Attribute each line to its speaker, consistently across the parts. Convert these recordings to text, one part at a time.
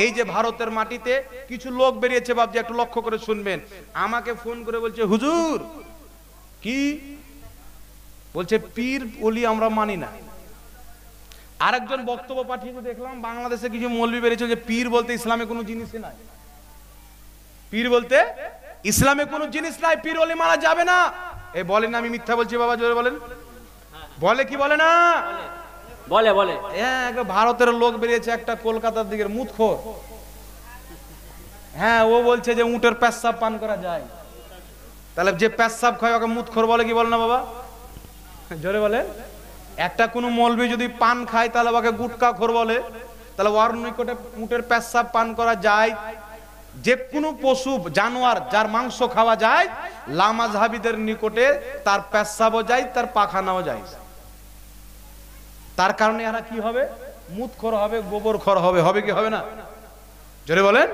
Speaker 1: এই যে ভারতের মাটিতে কিছু লোক বেরিয়েছে বাবজি, একটু লক্ষ্য করে শুনবেন। আমাকে ফোন করে বলছে, হুজুর কি বলছে, পীর ওলি আমরা মানি না। আরেকজন বক্তব্য পাঠিয়ে দেখলাম বাংলাদেশে কিছু মৌলবি বেরিয়েছে যে পীর বলতে ইসলামে কোনো জিনিসই নাই, পীর বলতে ইসলামে কোনো জিনিস নাই, পীর ওলি মানা যাবে না। এই বলেন আমি মিথ্যা বলছি বাবা, জোরে বলেন। বলে কি বলে না?
Speaker 2: বলে বলে।
Speaker 1: ভারতের লোক বেরিয়েছে একটা কলকাতার দিকের মুতখোর, হ্যাঁ ও বলছে যে উটের পেশাব পান করা যায়। তাহলে যে পেশাব খায় ওকে মুতখোর বলে কি বলে না বাবা, জোরে বলে। একটা কোনো মৌলবি যদি পান খায় তাহলে ওকে গুটকা খোর বলে। তাহলে ওর নিকটে উটের পেশাব পান করা যায়। যে কোনো পশু জানোয়ার যার মাংস খাওয়া যায়, লামাজহাবিদের নিকটে তার পেশাবও যায়, তার পাখানাও যায়। তার কারণে এরা কি হবে? মুতখোর হবে, গোবরখোর হবে। হবে কি হবে না? জোরে বলেন।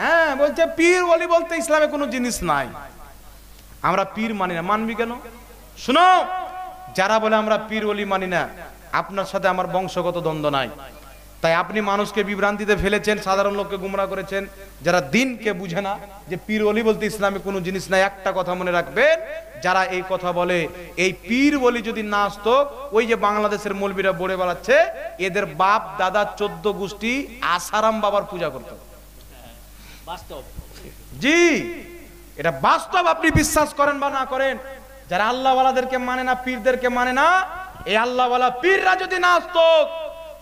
Speaker 1: হ্যাঁ বলছে পীর ওলি বলতে ইসলামে কোনো জিনিস নাই, আমরা পীর মানি না। মানবি কেন? শুনো, যারা বলে আমরা পীর ওলি মানি না, আপনার সাথে আমার বংশগত দ্বন্দ্ব নাই। তাই আপনি মানুষকে বিভ্রান্তিতে ফেলেছেন, সাধারণ লোককে গুমরা করেছেন, যারা দিনকে বুঝে না যে পীর ওলি বলতে ইসলামে কোনো জিনিস নাই। একটা কথা মনে রাখবেন, যারা এই কথা বলে, এই পীর ওলি যদি না আসতো, ওই যে বাংলাদেশের মৌলবীরা বলে বেড়াচ্ছে, এদের বাপ দাদা 14 গোষ্ঠী আসারাম বাবার পূজা করত।
Speaker 2: বাস্তব,
Speaker 1: জি এটা বাস্তব। আপনি বিশ্বাস করেন বা না করেন, যারা আল্লাহওয়ালাদেরকে মানে না, পীরদেরকে মানে না, এই আল্লাহওয়ালা পীররা যদি না আসতো,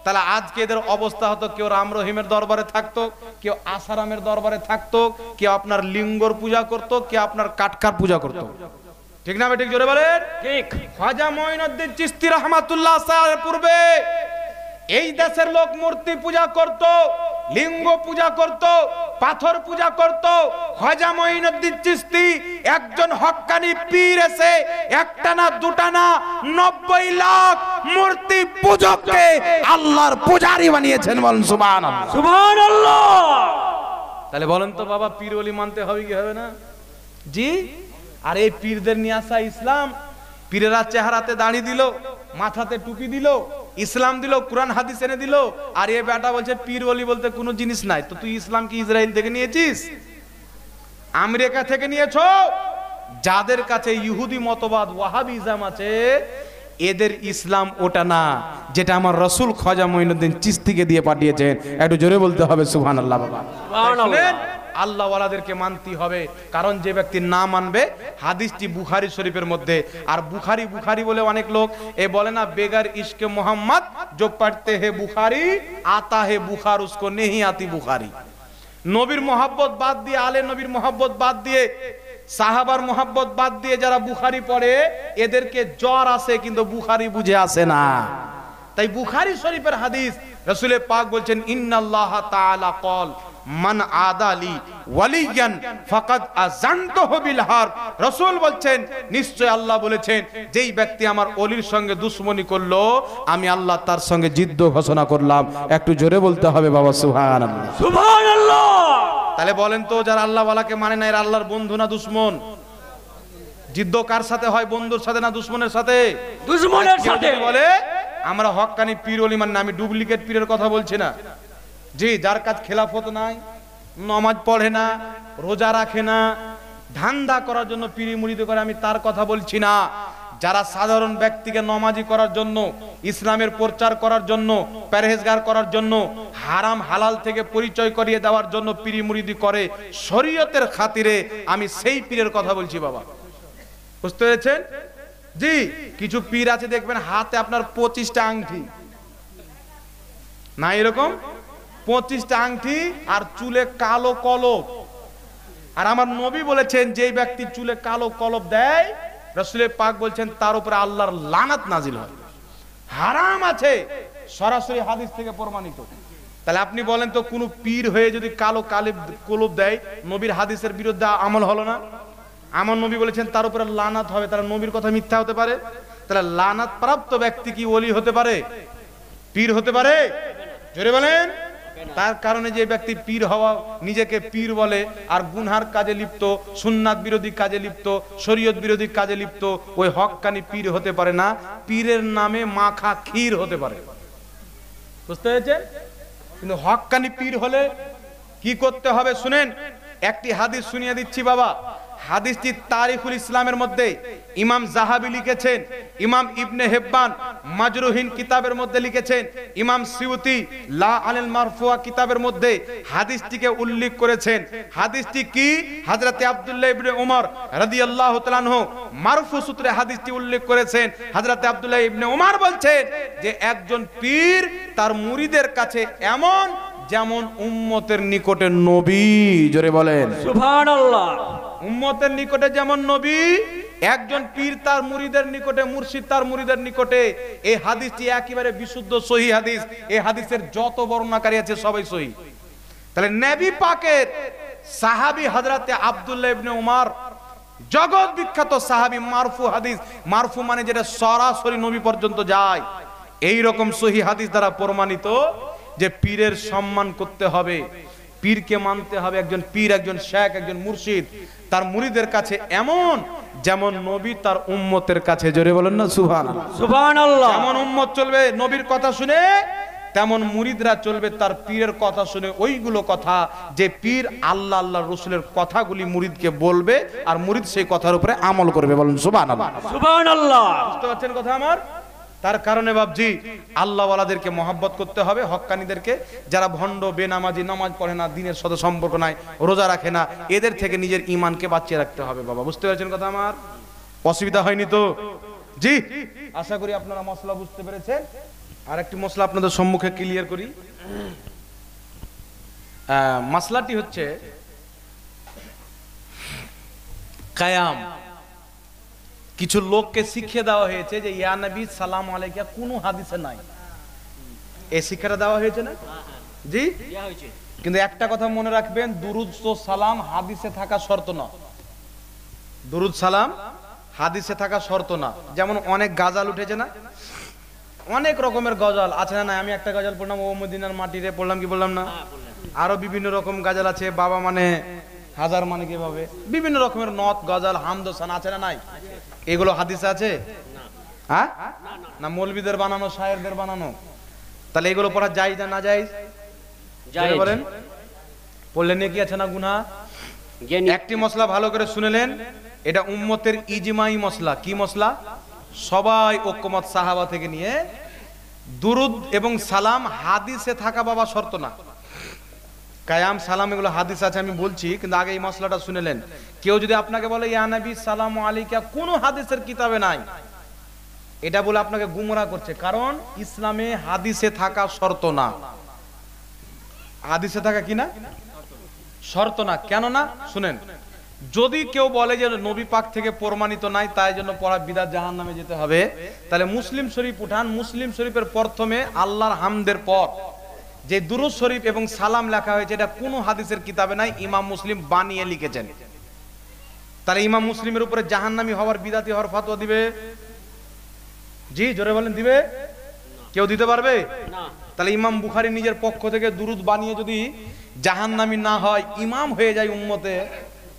Speaker 1: তাহলে আজকে এদের অবস্থা হতো, কেউ রাম রহিমের দরবারে থাকতো, কেউ আসারামের দরবারে থাকতো, কেউ আপনার লিঙ্গর পূজা করতো, কেউ আপনার কাটকার পূজা করতো। ঠিক না ঠিক? জোরে বলেন
Speaker 2: ঠিক।
Speaker 1: খাজা মঈনুদ্দিন চিশতি রাহমাতুল্লাহ আলাইহির পূর্বে এই দেশের লোক মূর্তি পূজা করত, লিঙ্গ পূজা করত, পাথর পূজা করত। খাজা মঈনুদ্দিন চিশতি একজন হক্কানি পীর এসে একটা না দুটা না 90 লাখ মূর্তি পূজককে আল্লাহর পূজারি বানিয়েছেন। বলেন সুবহানাল্লাহ,
Speaker 2: সুবহানাল্লাহ।
Speaker 1: তাহলে বলেন তো বাবা, পীর ওলি মানতে হবে কি হবে না? জি। আর এই পীরদের নিয়ে আসা ইসলাম, পীরেরা চেহারাতে দাড়ি দিল, মাথাতে টুপি দিল, ইসলাম দিল, কুরআন হাদিস এনে দিল, আর এ বেটা বলছে পীর ওলি বলতে কোনো জিনিস নাই। তো তুই ইসলাম কি ইসরায়েল থেকে নিয়েছিস? আমেরিকা থেকে নিয়েছো? যাদের কাছে ইহুদি মতবাদ ওয়াহাবিজম আছে, এদের ইসলাম ওটা না যেটা আমার রাসূল খাজা মঈনুদ্দিন চিশতিকে দিয়ে পাঠিয়েছেন। একটু জোরে বলতে হবে সুবহানাল্লাহ বাবা।
Speaker 2: সুবহানাল্লাহ।
Speaker 1: আল্লাহওয়ালাদেরকে মানতে হবে, কারণ যে ব্যক্তি না মানবে, হাদিসটি বুখারী শরীফের মধ্যে। আর বুখারী বুখারী বলে অনেক লোক এ বলে না, বেগার ইশকে মোহাম্মদ जो पढ़ते हैं बुखारी आता है बुखार उसको नहीं आती बुखारी। নবীর মোহাব্বত বাদ দিয়ে, আলে নবীর মোহাব্বত বাদ দিয়ে, সাহাবার মোহাব্বত বাদ দিয়ে যারা বুখারী পড়ে, এদেরকে জ্বর আসে কিন্তু বুখারী বুঝে আসে না। তাই বুখারী শরীফের হাদিস, রাসূল পাক বলছেন ইন্নাল্লাহ তাআলা ক্বাল মান আদালি ওয়ালিয়ান ফাকাদ আযানতুহু বিল হারব। রাসূল বলছেন, নিশ্চয় আল্লাহ বলেছেন, যেই ব্যক্তি আমার ওলির সঙ্গে দুশমনি করলো, আমি আল্লাহ তার সঙ্গে যুদ্ধ ঘোষণা করলাম। একটু জোরে বলতে হবে বাবা সুবহানাল্লাহ,
Speaker 2: সুবহানাল্লাহ।
Speaker 1: তাহলে বলেন তো, যারা আল্লাহওয়ালাকে মানে না, এরা আল্লাহর বন্ধু না দুশমন? যুদ্ধ কার সাথে হয়? বন্ধুর সাথে না দুশমনের সাথে?
Speaker 2: দুশমনের সাথে।
Speaker 1: বলে আমরা হক্কানি পীর ওলি মানে, আমি ডুপ্লিকেট পীরের কথা বলছি না। জি, যার কাজ খেলাফত নাই, নামাজ পড়ে না, রোজা রাখে না, ধান্দা করার জন্য পীরি মুরিদি করে, আমি তার কথা বলছি না। যারা সাধারণ ব্যক্তিকে নামাজি করার জন্য, ইসলামের প্রচার করার জন্য, পরহেজগার করার জন্য, হারাম হালাল থেকে পরিচয় করিয়ে দেওয়ার জন্য পীরি মুরিদি করে শরীয়তের খাতিরে, আমি সেই পীরের কথা বলছি বাবা। বুঝতে পেরেছেন? জি, কিছু পীর আছে দেখবেন হাতে আপনার 25টা আংটি, না এরকম 25টা আংটি, আর চুলে কালো কলব। আর আমার নবী বলেছেন, যেই ব্যক্তি চুলে কালো কলব দেয়, রাসূল পাক বলছেন তার উপরে আল্লাহর লানাত নাজিল হয়। হারাম আছে, সরাসরি হাদিস থেকে প্রমাণিত। তাহলে আপনি বলেন তো, কোন পীর হয়ে যদি কালো কলব দেয়, নবীর হাদিসের বিরুদ্ধে আমল হলো না? আমার নবী বলেছেন তার উপরে লানাত হবে, তাহলে নবীর কথা মিথ্যা হতে পারে? তাহলে লানাত প্রাপ্ত ব্যক্তি কি ওলি হতে পারে, পীর হতে পারে? জোরে বলেন। তার কারণে যে ব্যক্তি পীর হওয়া, নিজেকে পীর বলে, আর গুনহার কাজে লিপ্ত, সুন্নাত বিরোধী কাজে লিপ্ত, শরীয়ত বিরোধী কাজে লিপ্ত, ওই হক্কানি পীর হতে পারে না। পীরের নামে মাখা ক্ষীর হতে পারে। বুঝতে পেরেছেন? কিন্তু হক্কানি পীর হলে কি করতে হবে শুনেন, একটি হাদিস শুনিয়ে দিচ্ছি বাবা। হাদিসটি তারিখুল ইসলামের মধ্যে ইমাম জাহাবি লিখেছেন, ইমাম ইবনে হিব্বান মাজরুহিন কিতাবের মধ্যে লিখেছেন, ইমাম সিউতি লা আলাল মারফুয়া কিতাবের মধ্যে হাদিসটিকে উল্লেখ করেছেন। হাদিসটি কি? হযরতে আব্দুল্লাহ ইবনে উমর রাদিয়াল্লাহু তাআলা আনহু মারফু সূত্রে হাদিসটি উল্লেখ করেছেন। হযরতে আব্দুল্লাহ ইবনে উমর বলছেন যে একজন পীর তার মুরিদের কাছে এমন যেমন উম্মতের নিকটে নবী। জোরে বলেন
Speaker 2: সুবহানাল্লাহ।
Speaker 1: উম্মতের নিকটে যেমন নবী, একজন পীর তার মুরিদের নিকটে, মুর্শিদ তার মুরিদের নিকটে। এই হাদিসটি একেবারে বিশুদ্ধ সহিহ হাদিস। এই হাদিসের যত বর্ণনাকারী আছে সবাই সহিহ। তাহলে নবী পাকের সাহাবী হযরতে আব্দুল্লাহ ইবনে উমর, জগৎ বিখ্যাত সাহাবী, মারফু হাদিস। মারফু মানে যেটা সরাসরি নবী পর্যন্ত যায়। এই রকম সহিহ হাদিস দ্বারা প্রমাণিত যে পীরের সম্মান করতে হবে, পীরকে মানতে হবে। একজন পীর, একজন শেখ, একজন মুর্শিদ তার মুরিদের কাছে এমন যেমন নবী তার উম্মতের কাছে। জোরে বলেন না সুবহানাল্লাহ।
Speaker 2: সুবহানাল্লাহ।
Speaker 1: যেমন উম্মত চলবে নবীর কথা শুনে, তেমন মুরিদরা চলবে তার পীরের কথা শুনে। ওইগুলো কথা যে পীর আল্লাহ আল্লাহ রসুলের কথাগুলি মুরিদকে বলবে, আর মুরিদ সেই কথার উপরে আমল করবে। বলেন সুবহানাল্লাহ।
Speaker 2: সুবহানাল্লাহ।
Speaker 1: বুঝতে পারছেন কথা আমার? তার কারণে বাবজি আল্লাহ ওয়ালাদেরকে মহব্বত করতে হবে, হক্কানিদেরকে। যারা ভণ্ড, বেনামাজি, নামাজ পড়ে না, দিনের সাথে সম্পর্ক নাই, রোজা রাখে না, এদের থেকে নিজের ঈমানকে বাঁচিয়ে রাখতে হবে বাবা। বুঝতে পারছেন কথা আমার? অসুবিধা হয়নি তো? জি, আশা করি আপনারা মশলা বুঝতে পেরেছেন। আর একটি মশলা আপনাদের সম্মুখে ক্লিয়ার করি। মশলাটি হচ্ছে কায়াম। কিছু লোককে শিখিয়ে দেওয়া হয়েছে যে ইয়া নবী সালাম আলাইকা কোনো হাদিসে নাই। এই শিক্ষাটা দেওয়া হয়েছে না? জি। কিন্তু একটা কথা মনে রাখবেন, দুরুদ ও সালাম হাদিসে থাকা শর্ত না। দুরুদ সালাম হাদিসে থাকা শর্ত না। যেমন অনেক গাজাল উঠেছে না, অনেক রকমের গজল আছে না? আমি একটা গজল পড়লাম, ও মদিনার মাটিরে পড়লাম, কি বললাম না? আরো বিভিন্ন রকম গজল আছে, বাবা মানে হাজার মানে কিভাবে, বিভিন্ন রকমের নথ গজল হামদোসান আছে না? নাই? এগুলো হাদিসে আছে হ্যাঁ না? মৌলবীদের বানানো, শায়েরদের বানানো। তাহলে এগুলো পড়া যায় না, না যায়? বলেন পড়লে নেকি আছে না গুনাহ? একটি মশলা ভালো করে শুনেলেন, এটা উম্মতের ইজমাই মশলা। কি মশলা? সবাই ঐক্যমত সাহাবা থেকে নিয়ে দুরুদ এবং সালাম হাদিসে থাকা বাবা শর্ত না। কায়াম, সালাম এগুলো হাদিস আছে আমি বলছি, কিন্তু আগে এই মশলাটা শুনেলেন। কেউ যদি আপনাকে বলে ইয়া নবী সালাম আলাইকা কোনো হাদিসের কিতাবে নাই, এটা বলে আপনাকে গুমরাহ করছে। কারণ ইসলামে হাদিসে থাকা শর্ত না। হাদিসে থাকা কি না? শর্ত না। কেন না? শুনেন, যদি কেউ বলে যে নবী পাক থেকে প্রমাণিত নাই, তাই জন্য পড়া বিদআত, জাহান্নামে যেতে হবে, তাহলে মুসলিম শরীফ উঠান। মুসলিম শরীফের প্রথমে আল্লাহর হামদের পর যে দুরূদ শরীফ এবং সালাম লেখা হয়েছে, এটা কোনো হাদিসের কিতাবে নাই, ইমাম মুসলিম বানিয়ে লিখেছেন। তাহলে ইমাম মুসলিমের উপরে জাহান্নামী হওয়ার, বিদাতি হওয়ার ফতোয়া দিবে? জি, জোরে বলেন, দিবে? কেউ দিতে পারবে না। তাহলে ইমাম বুখারী নিজের পক্ষ থেকে দুরূদ বানিয়ে যদি জাহান্নামী না হয়, ইমাম হয়ে যায় উম্মতে,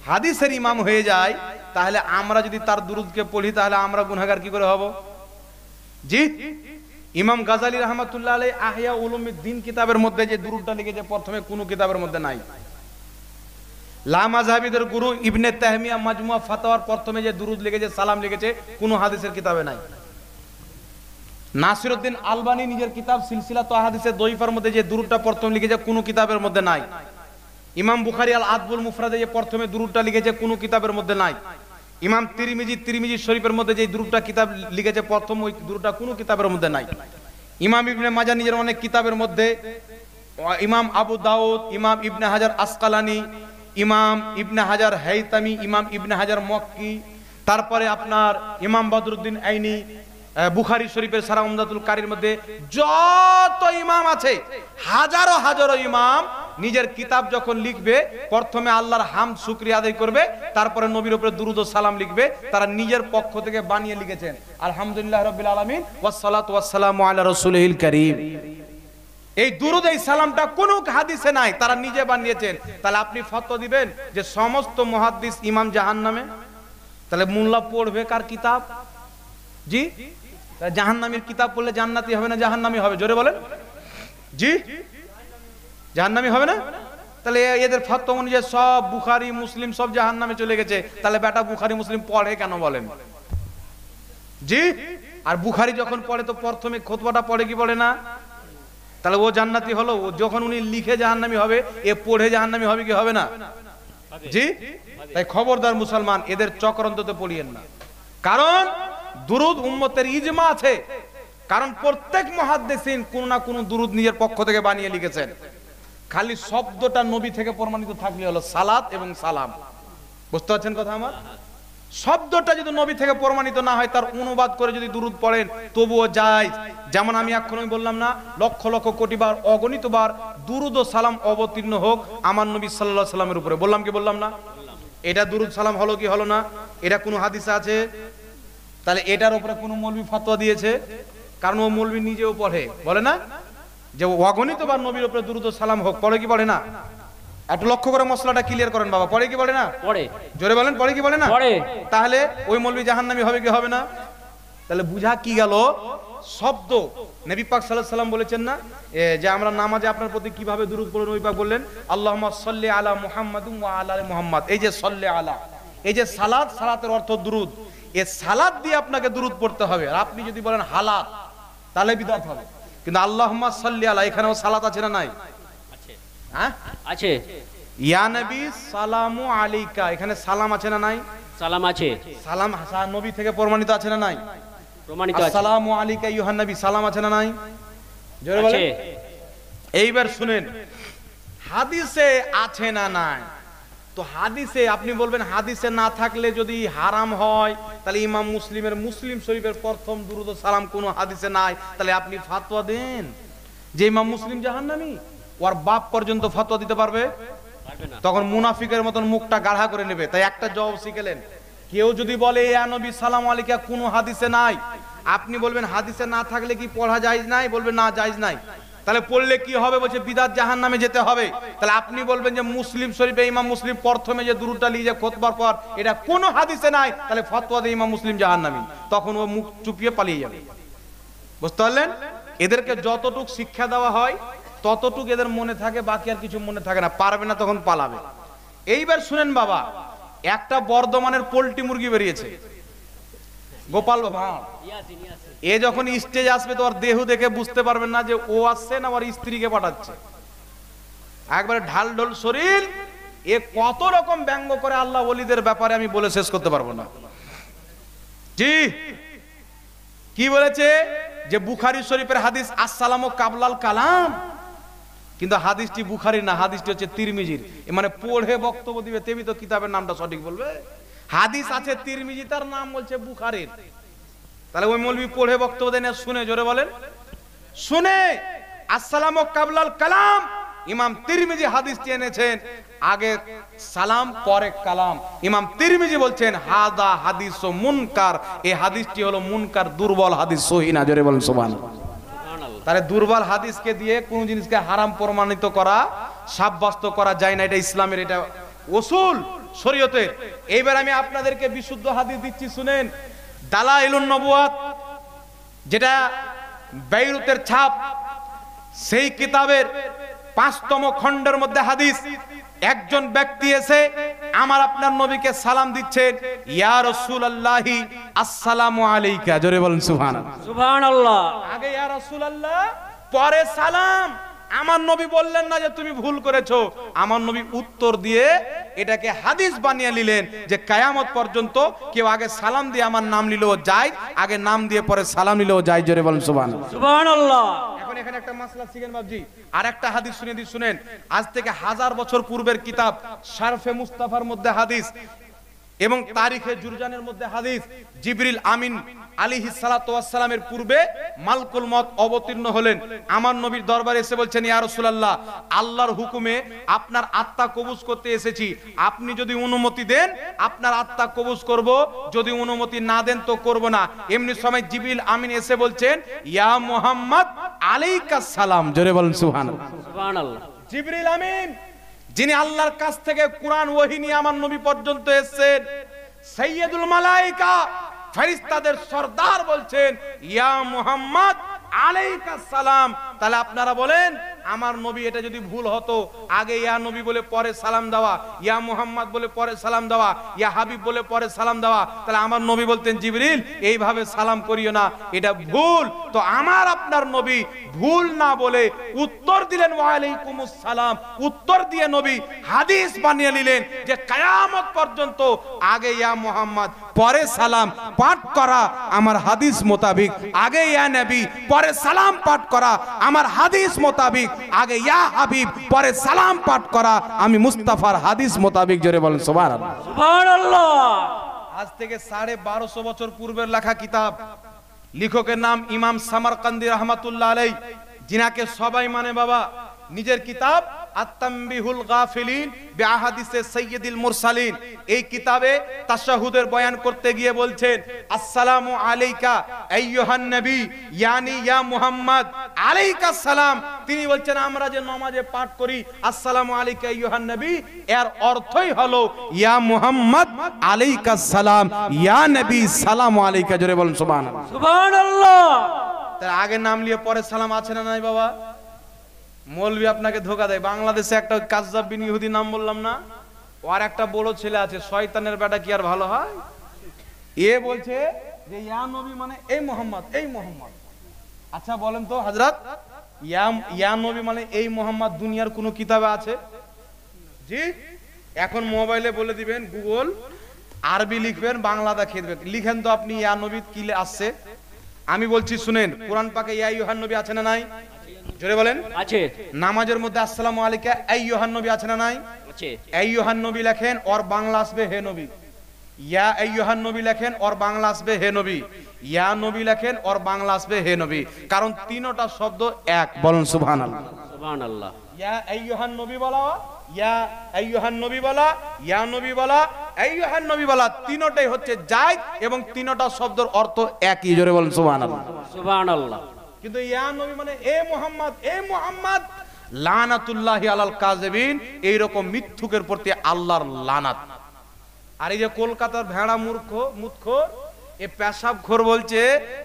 Speaker 1: হাদিসের ইমাম হয়ে যায়, তাহলে আমরা যদি তার দুরূদকে পড়ি, তাহলে আমরা গুনাহগার কি করে হব? জি। ইমাম গাজালি রাহমাতুল্লাহ আলাইহি আহইয়া উলুমিদ্দিন কিতাবের মধ্যে যে দুরূদটা লিখেছে, প্রথমে কোনো কিতাবের মধ্যে নাই। লা মাযহাবিদের গুরু ইবনে তাহমিয়া মাজমুয়া ফাতাওয়ার প্রথমে যে দুরূদ লিখেছে, সালাম লিখেছে, কোনো হাদিসের কিতাবে নাই। নাসিরউদ্দিন আলবানী নিজের কিতাব সিলসিলা আহাদিসে দঈফার মধ্যে যে দুরূদটা প্রথম লিখেছে, কোনো কিতাবের মধ্যে নাই। ইমাম বুখারী আল আদবুল মুফরাদে যে প্রথমে দুরূদটা লিখেছে, কোনো কিতাবের মধ্যে নাই। ইমাম তিরমিজি শরীফের মধ্যে যে দুরূদটা কিতাব লিখেছে প্রথম, ওই দুরূদটা কোনো কিতাবের মধ্যে নাই। ইমাম ইবনে মাজাহ নিজের অনেক কিতাবের মধ্যে, ইমাম আবু দাউদ, ইমাম ইবনে হাজার আসকালানি, ইমাম ইবনে হাজার হাইতামি, ইমাম ইবনে হাজার মক্কি, তারপরে আপনার ইমাম বদরুদ্দিন আইনি, বুখারী শরীফের সারা উমদাতুল কারীর মধ্যে যত ইমাম আছে, হাজারো হাজারো ইমাম নিজের কিতাব যখন লিখবে, প্রথমে আল্লাহর হামদ শুকরিয়া আদায় করবে, তারপরে নবীর উপরে দুরূদ ও সালাম লিখবে। তারা নিজের পক্ষ থেকে বানিয়ে লিখেছেন আলহামদুলিল্লাহ রাব্বিল আলামিন ওয়াস সালাতু ওয়াস সালামু আলা রাসূলিল কারীম। এই দুরূদ, এই সালামটা কোনো হাদিসে নাই, তারা নিজে বানিয়েছেন। তাহলে আপনি ফতোয়া দিবেন যে সমস্ত মুহাদ্দিস ইমাম জাহান্নামে? তাহলে মোল্লা পড়বে কার কিতাব? জি। জাহান্নামীর কিতাব পড়লে জান্নাতি হবে না জাহান্নামী হবে? জোরে বলেন। জি। জাহান্নামী হবে না? তাহলে এদের ফতোয়া অনুযায়ী সব বুখারী মুসলিম সব জাহান্নামে চলে গেছে, তাহলে বেটা বুখারী মুসলিম পড়ে কেন বলেন? জি, আর বুখারী যখন পড়ে তো প্রথমে খুতবাটা পড়ে কি পড়ে না? তাহলে ও জান্নাতি হলো? ও যখন উনি লিখে জাহান্নামী হবে, এ পড়ে জাহান্নামী হবে কি হবে না? জি, তাই খবরদার মুসলমান, এদের চক্রান্ততে পড়িয়েন না। কারণ দুরুদ উম্মতের ইজমা আছে, কারণ প্রত্যেক মুহাদ্দিসিন কোন না কোন দুরুদ নিজের পক্ষ থেকে বানিয়ে লিখেছেন। খালি শব্দটা নবী থেকে প্রমাণিত থাকলে হলো সালাত এবং সালাম। বুঝতে পারছেন কথা আমার? শব্দটা যদি নবী থেকে প্রমাণিত না হয়, তার অনুবাদ করে যদি দুরুদ পড়েন তবুও যায়। যেমন আমি এখনই বললাম না, লক্ষ লক্ষ কোটি বার অগণিত বার দুরুদ ও সালাম অবতীর্ণ হোক আমার নবী সাল্লাল্লাহু আলাইহি সাল্লামের উপরে। বললাম কি বললাম না? এটা দুরুদ সালাম হলো কি হলো না? এটা কোনো হাদিসে আছে? তাহলে এটার উপরে কোনো মৌলবি ফতোয়া দিয়েছে? কারণ ও মৌলবি নিজেও পড়ে, বলে না যে অগণিত বার নবীর উপরে দুরুদ ও সালাম হোক। পড়ে কি পড়ে না? একটু লক্ষ্য করে মশলাটা ক্লিয়ার করেন বাবা। পড়ে কি পড়ে না?
Speaker 2: পড়ে।
Speaker 1: জোরে বলেন, পড়ে কি পড়ে না?
Speaker 2: পড়ে।
Speaker 1: তাহলে ওই মৌলবি জাহান্নামী হবে কি হবে না? তাহলে বুঝা কি গেল? শব্দ নবী পাক সাল্লাল্লাহু আলাইহি সাল্লাম বলেছেন না যে আমরা নামাজে আপনার প্রতি কিভাবে দুরূদ পড়ব? নবী পাক বললেন আল্লাহুম্মা সাল্লি আলা মুহাম্মাদিন ওয়া আলা আলি মুহাম্মাদ। এই যে সাল্লি আলা, এই যে সালাত, সালাতের অর্থ দুরূদ। এই সালাত দিয়ে আপনাকে দুরূদ পড়তে হবে। আর আপনি যদি বলেন হালাত, তাহলে বিদআত হবে। কিন্তু আল্লাহুম্মা সাল্লি আলা, এখানেও সালাত আছে না নাই?
Speaker 2: আছে।
Speaker 1: হ্যাঁ আছে। ইয়া নবী সালামু আলাইকা, এখানে সালাম আছে না নাই?
Speaker 2: সালাম আছে।
Speaker 1: সালাম নবী থেকে প্রমাণিত আছে না নাই?
Speaker 2: প্রমাণিত আছে।
Speaker 1: আসসালামু আলাইকা ইউহান নবী, সালাম আছে না নাই? জোরে বলেন। এইবার শুনেন, হাদিসে আছে না নাই? তো হাদিসে আপনি বলবেন হাদিসে না থাকলে যদি হারাম হয়, তাহলে ইমাম মুসলিমের মুসলিম শরীফের প্রথম দুরূদ ও সালাম কোনো হাদিসে নাই, তাহলে আপনি ফতোয়া দেন যে ইমাম মুসলিম জাহান্নামী। ওর বাপ পর্যন্ত ফতোয়া দিতে পারবে? তখন মুনাফিকের মতন মুখটা গাঢ়া করে নেবে। তাই একটা জবাব শিখেলেন, কেউ যদি বলে ইয়া নবী সালাম আলাইকা কোনো হাদিসে নাই, আপনি বলবেন হাদিসে না থাকলে কি পড়া জায়েজ নাই? বলবেন না জায়েজ নাই। তাহলে পড়লে কি হবে? বলছে বিদআত, জাহান্নামে যেতে হবে। তাহলে আপনি বলবেন যে মুসলিম শরীফে ইমাম মুসলিম প্রথমে যে দুরূদটা লিখে খুতবার পর এটা কোনো হাদিসে নাই, তাহলে ফতোয়া দিয়ে ইমাম মুসলিম জাহান্নামী। তখন ও মুখ চুপিয়ে পালিয়ে যাবে। বুঝতে পারলেন? এদেরকে যতটুক শিক্ষা দেওয়া হয় ততটুক এদের মনে থাকে, বাকি আর কিছু মনে থাকে না। পারবে না তখন পালাবে। এইবার শুনেন বাবা, একটা বর্ধমানের পোল্ট্রি মুরগি বেরিয়েছে, গোপাল ভাঁড়। এ যখন স্টেজ আসবে তো ওর দেহ দেখে বুঝতে পারবেন না যে ও আসছে না ওর স্ত্রীকে পাঠাচ্ছে। একবারে ঢাল ঢোল শরীর, এ কত রকম ব্যঙ্গ করে আল্লাহ ওলিদের ব্যাপারে আমি বলে শেষ করতে পারবো না। জি, কি বলেছে যে বুখারী শরীফের হাদিস আসসালামু কাবলাল কালাম, কিন্তু হাদিসটি বুখারী না, হাদিসটি হচ্ছে তিরমিজির। মানে পড়ে বক্তব্য দিবে তেমনি তো কিতাবের নামটা সঠিক বলবে। হাদিস আছে তিরমিজি, তার নাম বলছে বুখারীর। তাহলে ওই মৌলবি পড়ে বক্তব্য দেন, শুনে জোরে বলেন, শুনে আসসালামু কাবলাল কালাম। ইমাম তিরমিজি হাদিসটি এনেছেন, আগে সালাম পরে কালাম। ইমাম তিরমিজি বলছেন হাদা হাদিসু মুনকার, এই হাদিসটি হলো মুনকার, দুর্বল হাদিস, সহিহ না। জোরে বলেন সুবহানাল্লাহ। তাহলে দুর্বল হাদিসকে দিয়ে কোন জিনিসকে হারাম প্রমাণিত করা, সাব্যস্ত করা যায় না। এটা ইসলামের, এটা উসুল শরীয়তের। এইবার আমি আপনাদেরকে বিশুদ্ধ হাদিস দিচ্ছি, শুনেন। দালাইলুন নবুয়াত, যেটা বেইরুতের ছাপ, সেই কিতাবের ৫তম খণ্ডের মধ্যে হাদিস। একজন ব্যক্তি এসে আমার আপনার নবীকে সালাম দিচ্ছেন, ইয়া রাসূলুল্লাহি আসসালামু আলাইকা। জোরে বলেন সুবহানাল্লাহ।
Speaker 2: সুবহানাল্লাহ।
Speaker 1: আগে ইয়া রাসূলুল্লাহ, পরে সালাম। আমার নবী বললেন না যে তুমি ভুল করেছো, আমার নবী উত্তর দিয়ে এটাকে হাদিস বানিয়ে নিলেন যে কিয়ামত পর্যন্ত কেউ আগে সালাম দিয়ে আমার নাম নিলেও যায়, আগে নাম দিয়ে পরে সালাম নিলেও যায়। জোরে বলেন সুবহানাল্লাহ।
Speaker 2: সুবহানাল্লাহ।
Speaker 1: এখন এখানে একটা মাসলা শিখেন বাবজি, আর একটা হাদিস শুনে দিই, শুনেন। আজ থেকে 1000 বছর পূর্বের কিতাব শারফে মুস্তাফার মধ্যে হাদিস এবং তারিখে জুরজানের মধ্যে হাদিস। জিবরিল আমিন আলাইহিস সালাতু ওয়াস সালামের পূর্বে মালকুল মউত অবতীর্ণ হলেন, আমার নবীর দরবারে এসে বলছেন, ইয়া রাসূলুল্লাহ, আল্লাহর হুকুমে আপনার আত্মা কবজ করতে এসেছি, আপনি যদি অনুমতি দেন আপনার আত্মা কবজ করব, যদি অনুমতি না দেন তো করব না। এমনি সময় জিবরিল আমিন এসে বলছেন, ইয়া মুহাম্মদ আলাইকাস সালাম। জোরে বলেন সুবহানাল্লাহ।
Speaker 2: সুবহানাল্লাহ।
Speaker 1: জিবরিল আমিন, যিনি আল্লাহর কাছ থেকে কুরআন ওহী নিয়ে আমার নবী পর্যন্ত এসেছেন, সাইয়্যিদুল মালায়েকা, ফেরেশতাদের সরদার, বলছেন ইয়া মুহাম্মদ আলাইকাস সালাম। তাহলে আপনারা বলেন আমার নবী এটা যদি ভুল হতো, আগে ইয়া নবী বলে পরে সালাম দেওয়া, ইয়া মুহাম্মদ বলে পরে সালাম দেওয়া, ইয়া হাবিব বলে পরে সালাম দেওয়া, তাহলে আমার নবী বলতেন জিবরিল এইভাবে সালাম করিও না, এটা ভুল। তো আমার আপনার নবী ভুল না বলে উত্তর দিলেন ওয়া আলাইকুমুস সালাম, উত্তর দিয়ে নবী হাদিস বানিয়ে নিলেন যে কিয়ামত পর্যন্ত আগে ইয়া মুহাম্মদ পরে সালাম পাঠ করা আমার হাদিস মোতাবিক, আগে ইয়া নবী পরে সালাম পাঠ করা আমার হাদিস মোতাবিক, আগে ইয়া হাবিব পরে সালাম পাঠ করা আমি মুস্তাফার হাদিস মোতাবিক। জোরে বলেন সুবহানাল্লাহ।
Speaker 2: সুবহানাল্লাহ।
Speaker 1: আজ থেকে 1250 বছর পূর্বের লেখা কিতাব, লেখকের নাম ইমাম সামারকান্দি রাহমাতুল্লাহ আলাইহি, যিনাকে সবাই মানে বাবা। নিজের কিতাব আত-তানবিহুল গাফিলিন বিআহাদিসে সাইয়্যিদুল মুরসালিন, এই কিতাবে তাশাহুদের বয়ান করতে গিয়ে বলছেন আসসালামু আলাইকা আইয়ুহান নবী, ইয়ানি ইয়া মুহাম্মদ আলাইকাস সালাম। তিনি বলছেন আমরা যে নামাজে পাঠ করি আসসালামু আলাইকা আইয়ুহান নবী, এর অর্থই হলো ইয়া মুহাম্মদ আলাইকাস সালাম, ইয়া নবী সালামু আলাইকা। জোরে বলেন সুবহানাল্লাহ।
Speaker 2: সুবহানাল্লাহ।
Speaker 1: তার আগে নাম নিয়ে পরে সালাম আছে না নাই বাবা? মৌলবি আপনাকে ধোকা দেয়। বাংলাদেশে একটা কাজ্জাব বিন ইহুদি নাম বললাম না, ওর একটা বড় ছেলে আছে, শয়তানের বেটা, কি আর ভালো হয়? এ বলছে যে ইয়া নবী মানে এই মোহাম্মদ, এই মোহাম্মদ। আচ্ছা বলেন তো হযরত, ইয়া নবী মানে এই মোহাম্মদ দুনিয়ার কোন কিতাবে আছে? জি, এখন মোবাইলে বলে দিবেন গুগল, আরবি লিখবেন, বাংলা দেখিয়ে দিবেন, লিখেন তো আপনি ইয়া নবী কি আসছে। আমি বলছি শুনেন, কোরআন পাকে ইয়া আইয়ুহান নবী আছে না নাই? জোরে বলেন। আছে। নামাজের মধ্যে আসসালামু আলাইকা আইয়ুহান নবী আছে না নাই? আছে। আইয়ুহান নবী লেখেন ওর বাংলা আসবে হে নবী। ইয়া আইয়ুহান নবী লেখেন ওর বাংলা আসবে হে নবী। ইয়া নবী লেখেন ওর বাংলা আসবে হে নবী, কারণ তিনটা শব্দ এক। বলেন সুবহানাল্লাহ। সুবহানাল্লাহ। ইয়া আইয়ুহান নবী বলা, ইয়া আইয়ুহান নবী বলা, ইয়া নবী বলা, আইয়ুহান নবী বলা, তিনটাই হচ্ছে জায়েদ এবং তিনটা শব্দের অর্থ একই। জোরে বলেন সুবহানাল্লাহ। সুবহানাল্লাহ। কিন্তু ইয়া নবী মানে এ মুহাম্মদ, এ মুহাম্মদ, লানাতুল্লাহি আলাল কাযিবিন, এই রকম মিথ্যুকের প্রতি আল্লাহর লানাত। আর এই যে কলকাতার ভেড়া মূর্খ মুতখোর, এ পেশাবখোর বলছে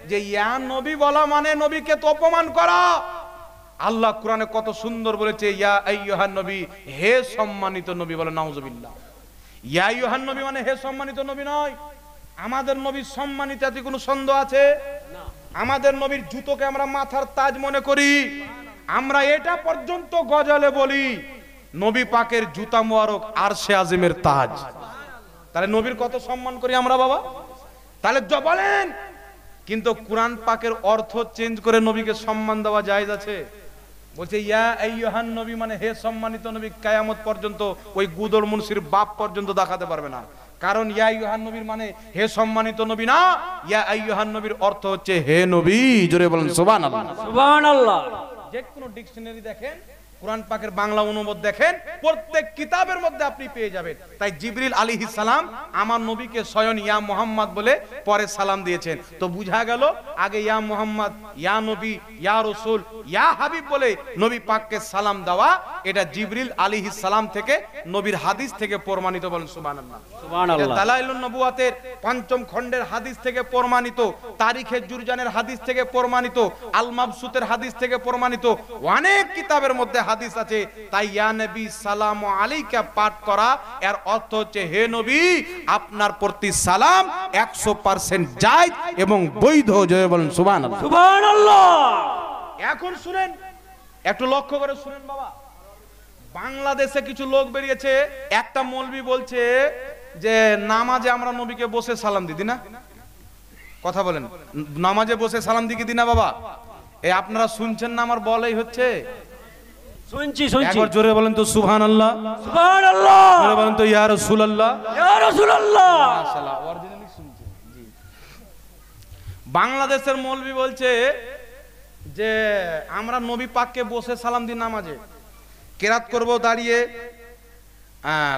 Speaker 1: যে ইয়া নবী বলা মানে নবীকে তো অপমান করা। আল্লাহ কোরআনে কত সুন্দর বলেছে ইয়া আইয়ুহান নবী, হে সম্মানিত নবী। বলে নাউজুবিল্লাহ। ইয়া আইয়ুহান নবী মানে হে সম্মানিত নবী নয়। আমাদের নবী সম্মানিত, এতে কোনো সন্দেহ আছে? আমাদের নবীর জুতোকে আমরা মাথার তাজ মনে করি। আমরা এটা পর্যন্ত গজলে বলি নবী পাকের জুতা মোবারক আরশে আজিমের তাজ। তাহলে নবীর কত সম্মান করি আমরা বাবা। তাহলে বলেন, কিন্তু কোরআন পাকের অর্থ চেঞ্জ করে নবীকে সম্মান দেওয়া জায়েজ আছে? বলছে ইয়া আইয়ুহান নবী মানে হে সম্মানিত নবী, কিয়ামত পর্যন্ত ওই গুদর মুন্সির বাপ পর্যন্ত দেখাতে পারবে না। কারণ ইয়া আইয়ুহান নবীর মানে হে সম্মানিত নবী না, ইয়া আইয়ুহান নবীর অর্থ হচ্ছে হে নবী। জোরে বলেন সুবহানাল্লাহ। সুবহানাল্লাহ। যে কোনো ডিকশনারি দেখেন, কোরআন পাকের বাংলা অনুবাদ দেখেন, প্রত্যেক কিতাবের মধ্যে আপনি পেয়ে যাবেন। তাই জিবরিল আলাইহিস সালাম আমার নবীকে স্বয়ং ইয়া মুহাম্মদ বলে পরে সালাম দিয়েছেন। তো বুঝা গেল আগে ইয়া মুহাম্মদ, ইয়া নবী, ইয়া রাসূল, ইয়া হাবিব বলে নবী পাককে সালাম দেওয়া, এটা জিবরিল আলাইহিস সালাম থেকে নবীর হাদিস থেকে প্রমাণিত। বলেন সুবহানাল্লাহ। সুবহানাল্লাহ। দালাইলুন নবুওয়াতের ৫ম খণ্ডের হাদিস থেকে প্রমাণিত, তারিখে জুরজানের হাদিস থেকে প্রমাণিত, আল মাবসুতের হাদিস থেকে প্রমাণিত, অনেক কিতাবের মধ্যে হাদিস আছে। তাই ইয়া নবী সালামু আলাইকা পাঠ করা এর অর্থ হচ্ছে হে নবী আপনার প্রতি সালাম 100% জায়েজ এবং বৈধ। জয় বলেন সুবহানাল্লাহ। সুবহানাল্লাহ। এখন শুনেন, একটু লক্ষ্য করে শুনেন বাবা। বাংলাদেশে কিছু লোক বেরিয়েছে, একটা মৌলবি বলছে যে নামাজে আমরা নবীকে বসে সালাম দিই না। কথা বলেন, নামাজে বসে সালাম দিই কি দিনা বাবা? এই আপনারা শুনছেন না, আমার বলাই হচ্ছে। শুনছি শুনছি। একবার জোরে বলেন তো সুবহানাল্লাহ। সুবহানাল্লাহ। জোরে বলেন তো ইয়া রাসূলুল্লাহ। ইয়া রাসূলুল্লাহ। মাশাআল্লাহ, অরিজিনালি শুনছেন। জি। বাংলাদেশের মৌলবি বলছে যে আমরা নবী পাককে বসে সালাম দিই নামাজে, কেরাত করব দাঁড়িয়ে,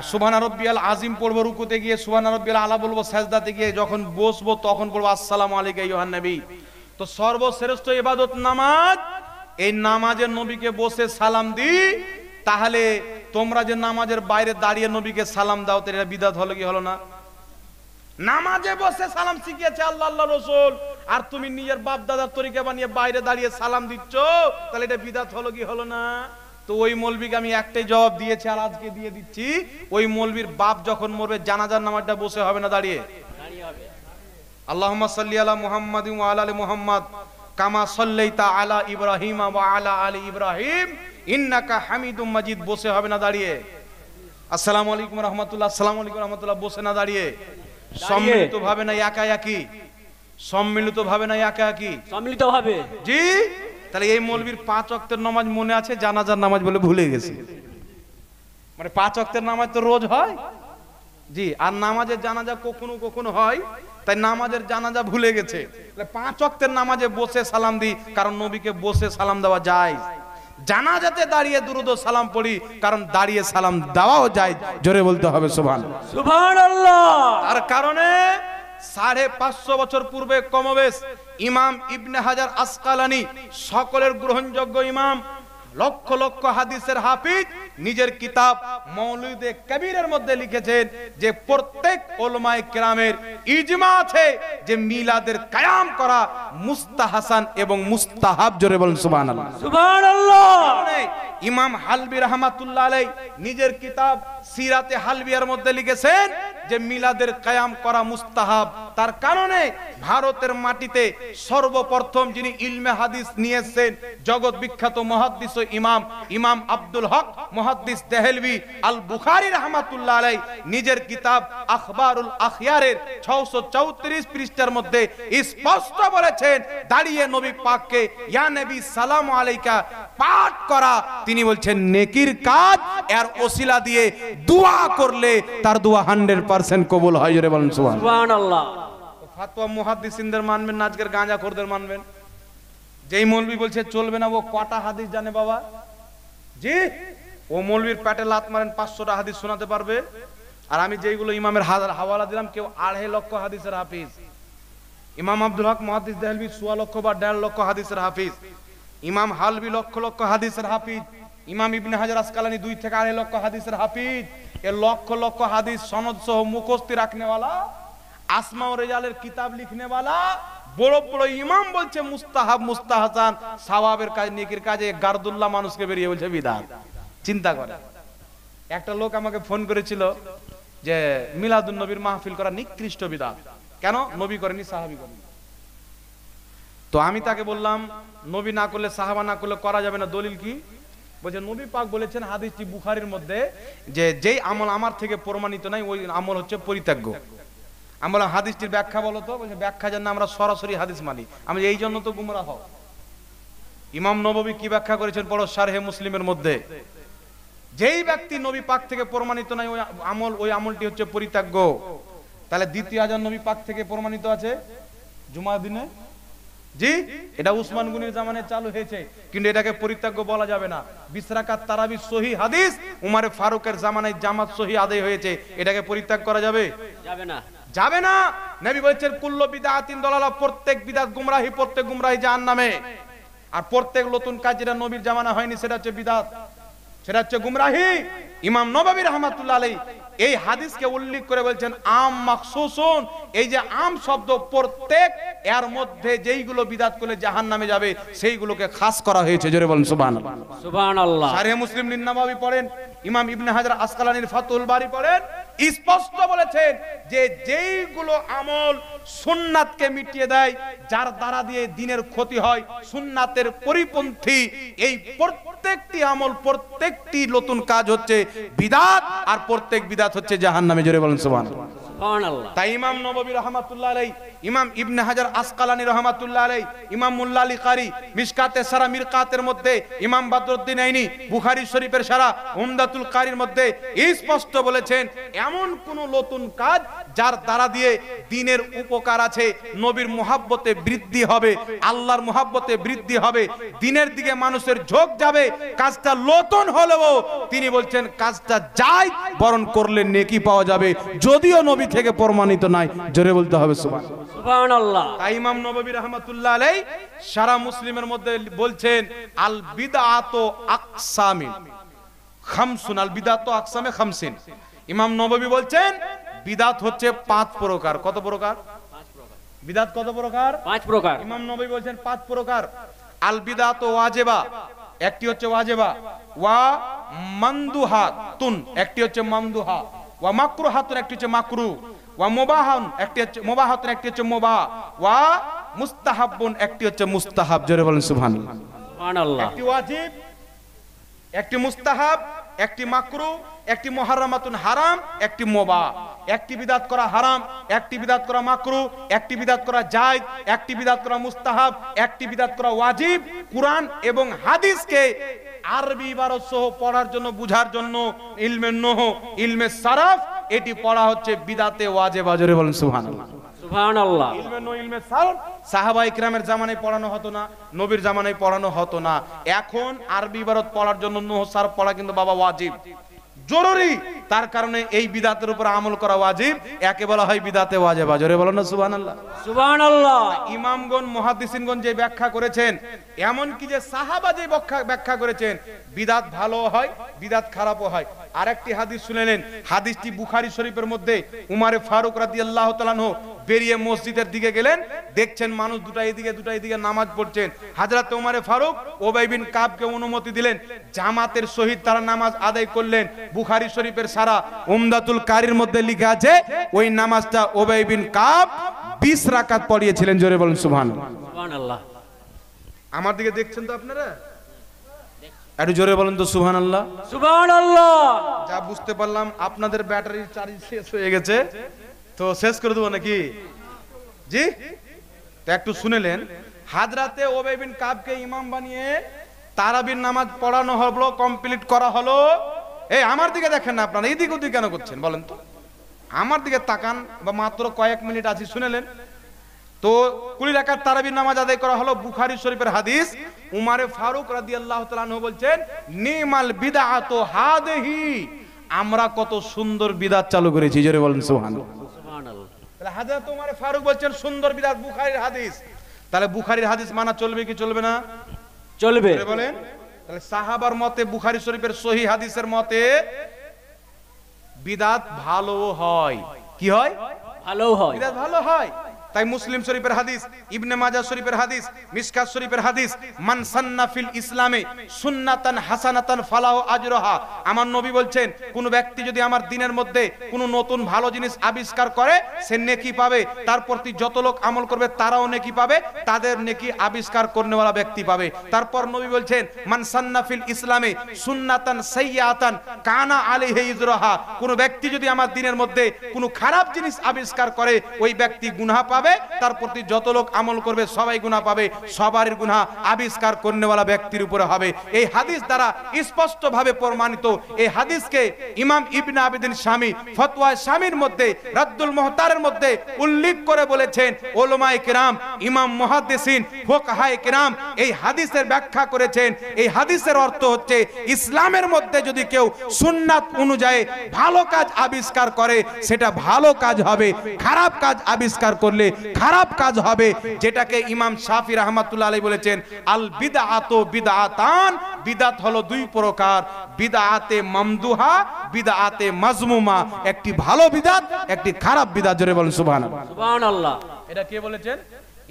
Speaker 1: সুবহানা রাব্বিয়াল আযীম পড়বো রুকুতে গিয়ে, সুবহানা রাব্বিয়াল আলা বলবো সাজদাতে গিয়ে, যখন বসবো তখন বলবো আসসালামু আলাইকা আইয়ুহান নবী। তো সর্বশ্রেষ্ঠ ইবাদত নামাজ, এই নামাজের নবীকে বসে সালাম দিই, তাহলে তোমরা যে নামাজের বাইরে দাঁড়িয়ে নবীকে সালাম দাও, তো এটা বিদআত হলো কি হলো না? নামাজে বসে সালাম শিখিয়েছে আল্লাহ আল্লাহ রাসূল, আর তুমি নিজের বাপ দাদার তরিকা বানিয়ে বাইরে দাঁড়িয়ে সালাম দিচ্ছ, তাহলে এটা বিদআত হলো কি হলো না? তো ওই মৌলবীকে আমি একটাই জবাব দিয়েছি আর আজকে দিয়ে দিচ্ছি, ওই মৌলবীর বাপ যখন মরবে জানাজার নামাজটা বসে হবে না দাঁড়িয়ে? আল্লাহুম্মা সাল্লি আলা মুহাম্মাদিন ওয়া আলা আলি মুহাম্মাদ কামা সাল্লাইতা আলা ইব্রাহিম ওয়া আলা আলি ইব্রাহিম ইন্নাকা হামিদুম মাজিদ, বসে হবে না দাঁড়িয়ে? আসসালামু আলাইকুম রাহমাতুল্লাহ, আসসালামু আলাইকুম রাহমাতুল্লাহ, বসে না দাঁড়িয়ে? সম্মিলিত ভাবে না একা একই? সম্মিলিত ভাবে না একা একই?
Speaker 2: সম্মিলিত ভাবে।
Speaker 1: জি। তাহলে এই মৌলবীর 5 ওয়াক্তের নামাজ মনে আছে, জানাজার নামাজ বলে ভুলে গেছে। মানে 5 ওয়াক্তের নামাজ তো রোজ হয়, জি, আর নামাজের জানাজা কখনো কখনো হয়, তাই নামাজের জানাজা ভুলে গেছে। 5 ওয়াক্তের নামাজে বসে সালাম দিই, কারণ নবীকে বসে সালাম দেওয়া যায়। জানাজাতে দাঁড়িয়ে দুরূদ ও সালাম পড়ি, কারণ দাঁড়িয়ে সালাম দেওয়াও যায়। জোরে বলতে হবে সুবহানাল্লাহ।
Speaker 2: সুবহানাল্লাহ।
Speaker 1: তার কারণে 550 বছর পূর্বে কমবেশ ইমাম ইবনে হাজার আসকালানি, সকলের গ্রহণযোগ্য ইমাম, লক্ষ লক্ষ হাদিসের হাফিজ, নিজের কিতাব মৌলুদে কবিরের মধ্যে লিখেছেন যে প্রত্যেক উলামায়ে কেরামের ইজমা আছে যে মিলাদের কায়াম করা মুস্তাহাসান এবং মুস্তাহাব। জোরে বলুন সুবহানাল্লাহ।
Speaker 2: সুবহানাল্লাহ।
Speaker 1: ইমাম হালবি রাহমাতুল্লাহ আলাইহি নিজের কিতাব সিরাতে হালবিয়ার মধ্যে লিখেছেন যে মিলাদের কায়াম করা মুস্তাহাব। তার কারণে ভারতের মাটিতে সর্বপ্রথম যিনি ইলমে হাদিস নিয়ে এসেছেন, জগৎ বিখ্যাত মুহাদ্দিস ও ইমাম আব্দুল হক মুহাদ্দিস দেহলভি আল বুখারী রাহমাতুল্লাহ আলাইহি নিজের কিতাব আখবারুল আখয়ারের 634 পৃষ্ঠার মধ্যে স্পষ্ট বলেছেন, দাঁড়িয়ে নবী পাককে ইয়া নবী সালামু আলাইকা পাঠ করা, তিনি বলছেন নেকির কাজ, এর ওসিলা দিয়ে দোয়া করলে তার দোয়া 100% কবুল হয়। জোরে বলেন
Speaker 2: সুবহানাল্লাহ।
Speaker 1: ফাতোয়া মুহাদ্দিসিনদের মানবেন না, আজকের গাঁজাখোরদের মানবেন? যেই মৌলবী বলছে চলবে না, ও কটা হাদিস জানে বাবা? জি, ও মৌলবীর পেটে লাত মারেন 500টা হাদিস শোনাতে পারবে। আর আমি যেইগুলো ইমামের হাওয়ালা দিলাম, কেউ 2.5 লক্ষ হাদিসের হাফিজ। ইমাম আব্দুল হক মুহাদ্দিস দেহলভি 1.25 লক্ষ বা 1.5 লক্ষ হাদিসের হাফিজ। ইমাম হালবি লক্ষ লক্ষ হাদিসের হাফিজ। ইমাম ইবনে হাজার আসকালানি 2 থেকে 2.5 লক্ষ হাদিসের হাফিজ। এ লক্ষ লক্ষ হাদিস সনদ সহ মুখস্থি রাখনেওয়ালা, আসমা ও রেজালের কিতাব লিখনেওয়ালা বড় বড় ইমাম বলছে মুস্তাহাব মুস্তাহাসান, সওয়াবের কাজ নেকির কাজে গারদুল্লাহ মানুষকে বেরিয়ে বলছে বিদআত। চিন্তা করে, একটা লোক আমাকে ফোন করেছিল যে মিলাদুন নবীর মাহফিল করা নিকৃষ্ট বিদআত। কেন? নবী করেনি, সাহাবী করেনি। তো আমি তাকে বললাম, নবী না করলে, সাহাবা না করলে করা যাবে না, দলিল কি? বলছে নবী পাক বলেছেন হাদিসটি বুখারীর মধ্যে যে যেই আমল আমার থেকে প্রমাণিত নাই ওই আমল হচ্ছে পরিত্যাজ্য। আমি বললাম হাদিসটির ব্যাখ্যা বলো তো। বলছে ব্যাখ্যা জানি না, আমরা সরাসরি হাদিস মানি। আমি এই জন্য তো গুমরাহ হও। ইমাম নববী কি ব্যাখ্যা করেছেন পড়ো শারহে মুসলিমের মধ্যে, যেই ব্যক্তি নবী পাক থেকে প্রমাণিত নাই ওই আমলটি হচ্ছে পরিত্যাজ্য। তাহলে দ্বিতীয় আযান নবী পাক থেকে প্রমাণিত আছে জুমার দিনে। জি, এটা উসমান গনির জামানায় চালু হয়েছে, কিন্তু এটাকে পরিত্যাজ্য বলা যাবে না। 20 রাকাত তারাবি সহিহ হাদিস উমরে ফারুকের জামানায় জামাত সহিহ আদায় হয়েছে, এটাকে পরিত্যাগ করা যাবে?
Speaker 2: যাবে না,
Speaker 1: যাবে না। নবী বলেছেন কুল্লু বিদআতিন দালালা, প্রত্যেক বিদআত গুমরাহি, প্রত্যেক গুমরাহি জাহান্নামে। আর প্রত্যেক নতুন কাজ যেটা নবীর জামানা হয়নি সেটা হচ্ছে বিদআত, সেটা হচ্ছে গুমরাহি। ইমাম নববী রাহমাতুল্লাহ আলাইহি এই হাদিসকে উল্লেখ করে বলছেন আম মাখসুসুন, এই যে আম শব্দ প্রত্যেক, এর মধ্যে যেইগুলো বিদআত করলে জাহান্নামে যাবে সেইগুলোকে খাস করা হয়েছে। জোরে বলেন সুবহানাল্লাহ।
Speaker 2: সুবহানাল্লাহ।
Speaker 1: শারহে মুসলিম নিন্নাবাবী পড়েন, ইমাম ইবনে হাজার আসকালানির ফাতুল বারী পড়েন, স্পষ্ট বলেছেন যে যেইগুলো আমল সুন্নাতকে মিটিয়ে দেয়, যার দ্বারা দিয়ে দিনের ক্ষতি হয়, সুন্নাতের পরিপন্থী, এই প্রত্যেকটি আমল, প্রত্যেকটি নতুন কাজ হচ্ছে বিদআত, আর প্রত্যেক বিদআত হচ্ছে জাহান্নামে। জোরে বলেন সুবহানাল্লাহ।
Speaker 2: সুবহানাল্লাহ।
Speaker 1: তাই ইমাম নববী রাহমাতুল্লাহ আলাইহি, ইমাম ইবনে হাজার আসকালানি রাহমাতুল্লাহ আলাইহি, ইমাম মুল্লা আলী কারি মিশকাতে সারা মিরকাতের মধ্যে, ইমাম বদরুদ্দিন আইনি বুখারী শরীফের সারা উমদাতুল কারীর মধ্যে স্পষ্ট বলেছেন এমন কোন নতুন কাজ যার দ্বারা দিয়ে দ্বীনের উপকার আছে, নবীর মুহাব্বতে বৃদ্ধি হবে, আল্লাহর মুহাব্বতে বৃদ্ধি হবে, দ্বীনের দিকে মানুষের ঝোঁক যাবে, কাজটা নতুন হলেও তিনি বলছেন কাজটা যাই বরণ করলে নেকি পাওয়া যাবে, যদিও নবী থেকে প্রমাণিত নাই। জোরে বলতে হবে সুবহানাল্লাহ। তাই ইমাম নববী রাহমাতুল্লাহ আলাইহি সারা মুসলিমের মধ্যে বলছেন আল বিদআতু আকসামিন খামসুন, আল বিদআতু আকসামে খামসিন। ইমাম নববী বলছেন বিদআত হচ্ছে 5 প্রকার। কত প্রকার? বিদাত কত প্রকার?
Speaker 2: 5 প্রকার।
Speaker 1: ইমাম নবী বলছেন 5 প্রকার। আল বিদাত ওয়াজিবা, একটি হচ্ছে ওয়াজিবা, ওয়া মানদুহাতুন, একটি হচ্ছে মামদুহা, ওয়া মাকরুহাতুন, একটি হচ্ছে মাকরু, ওয়া মুবাহান, একটি হচ্ছে মুবাহাতুন, একটি হচ্ছে মুবাহ, ওয়া মুস্তাহাব্বুন, একটি হচ্ছে মুস্তাহাব। জোরে বলেন সুবহানাল্লাহ।
Speaker 2: সুবহানাল্লাহ।
Speaker 1: একটি ওয়াজিব, একটি মুস্তাহাব, একটি মাকরু, একটি মুহাররামাতুন হারাম, একটি মুবাহ। একটি বিদাত করা হারাম, একটি বিদাত করা মাকরু, একটি বিদাত করা জায়েজ, একটি বিদাত করা মুস্তাহাব, একটি বিদাত করা ওয়াজিব। কুরআন এবং হাদিসকে আরবি ইবারত সহ পড়ার জন্য, বুঝার জন্য ইলমে নহ, ইলমে সারাফ, এটি পড়া হচ্ছে বিদাতে ওয়াজিবা। জোরে বলেন সুবহানাল্লাহ।
Speaker 2: সুবহানাল্লাহ।
Speaker 1: ইলমে নহ, ইলমে সারাফ সাহাবায়ে কিরামের জামানায় পড়ানো হতো না, নবীর জামানায় পড়ানো হতো না। এখন আরবি ইবারত পড়ার জন্য নহ সারাফ পড়া কিন্তু বাবা ওয়াজিব, জরুরি। তার কারণে এই বিদাতের উপর আমল করা ওয়াজিব, একে বলা হয় বিদাতে ওয়াজিবা। জোরে বলেন না সুবহানাল্লাহ।
Speaker 2: সুবহানাল্লাহ।
Speaker 1: ইমামগণ, মুহাদ্দিসিনগণ যে ব্যাখ্যা করেছেন, এমন কি যে সাহাবা যে ব্যাখ্যা করেছেন, বিদাত ভালো হয়, বিদাত খারাপও হয়। আরেকটি হাদিস শুনেলেন, হাদিসটি বুখারী শরীফের মধ্যে। উমারে ফারুক রাদিয়াল্লাহু তাআলা আনহু বেরিয়ে মসজিদের দিকে গেলেন, দেখছেন মানুষ দুটা এদিকে নামাজ পড়ছেন। হযরত উমারে ফারুক উবাই বিন কাবকে অনুমতি দিলেন, জামাতের সহিত তারা নামাজ আদায় করলেন। বুখারী শরীফের সারা উমদাতুল কারির মধ্যে লেখা আছে, ওই নামাজটা উবাই বিন কাব 20 রাকাত পড়িয়েছিলেন। জোরে বলেন সুবহানাল্লাহ।
Speaker 2: সুবহানাল্লাহ।
Speaker 1: আমার দিকে দেখছেন তো আপনারা? একটু জোরে বলেন তো সুবহানাল্লাহ।
Speaker 2: সুবহানাল্লাহ।
Speaker 1: যা বুঝতে পারলাম আপনাদের ব্যাটারির চার্জ শেষ হয়ে গেছে, তো শেষ করে দেবো নাকি? জি, তো একটু শুনেলেন, হাজরাতে উবাই বিন কাবকে ইমাম বানিয়ে তারাবির নামাজ পড়ানো হলো, কমপ্লিট করা হলো। এই আমার দিকে দেখেন না আপনারা, এদিক ওদিক কেন করছেন বলেন তো? আমার দিকে তাকান, বা মাত্র কয়েক মিনিট আছে, শুনেলেন তো। 20 রাকাত তারাবির নামাজ আদায় করা হলো। বুখারী শরীফের হাদিস। উমারে ফারুক রাদিয়াল্লাহু তাআলা আনহু বলছেন, নিমাল বিদআতু হাদিহি, আমরা কত সুন্দর বিদআত চালু করেছি। জোরে বলেন সুবহানাল্লাহ।
Speaker 2: সুবহানাল্লাহ।
Speaker 1: তাহলে হযরত উমারে ফারুক বলছেন সুন্দর বিদআত, বুখারীর হাদিস। তাহলে বুখারীর হাদিস মানা চলবে কি চলবে না?
Speaker 2: চলবে।
Speaker 1: জোরে বলেন। তাহলে সাহাবার মতে, বুখারী শরীফের সহিহ হাদিসের মতে বিদআত ভালো হয়। কি হয়?
Speaker 2: ভালো হয়।
Speaker 1: বিদআত ভালো হয়। তাই মুসলিম শরীফের হাদিস, ইবনে মাজাহ শরীফের হাদিস, মিশকাত শরীফের হাদিস, মান সান্না ফিল ইসলামে সুন্নাতান হাসানাতান ফালাহু আজরুহা। আমার নবী বলছেন, কোন ব্যক্তি যদি আমার দ্বীনের মধ্যে কোন নতুন ভালো জিনিস আবিষ্কার করে, সে নেকি পাবে। তার প্রতি যত লোক আমল করবে তারাও নেকি পাবে, তাদের নেকি আবিষ্কার করনেওয়ালা ব্যক্তি পাবে। তারপর নবী বলছেন, মান সান্না ফিল ইসলামে সুন্নাতান সাইয়্যাতান কানা আলাইহি ইজরুহা। কোন ব্যক্তি যদি আমার দ্বীনের মধ্যে কোন খারাপ জিনিস আবিষ্কার করে, ওই ব্যক্তি গুনাহ পাবে। তার প্রতি যত লোক আমল করবে সবাই গুনাহ পাবে, সবারই গুনাহ আবিষ্কার করনেওয়ালা ব্যক্তির উপরে হবে। এই হাদিস দ্বারা স্পষ্ট ভাবে প্রমাণিত। এই হাদিসকে ইমাম ইবনে আবিদিন শামী ফতোয়া শামীর মধ্যে, রাদ্দুল মুহতারের মধ্যে উল্লেখ করে বলেছেন, উলামায়ে কেরাম, ইমাম মুহাদ্দিসিন, ফুকাহায়ে কেরাম এই হাদিসের ব্যাখ্যা করেছেন। এই হাদিসের অর্থ হচ্ছে, ইসলামের মধ্যে যদি কেউ সুন্নাত অনুযায়ী ভালো কাজ আবিষ্কার করে, সেটা ভালো কাজ হবে। খারাপ কাজ আবিষ্কার করলে খারাপ কাজ হবে। যেটাকে ইমাম শাফি রাহমাতুল্লাহ আলাইহি বলেছেন, আল বিদআতু বিদআতান, বিদআত হলো 2 প্রকার, বিদআতে মামদুহা, বিদআতে মাজমুমা। একটি ভালো বিদআত, একটি খারাপ বিদআত। জোরে বলেন সুবহানাল্লাহ।
Speaker 2: সুবহানাল্লাহ।
Speaker 1: এটা কে বলেছেন?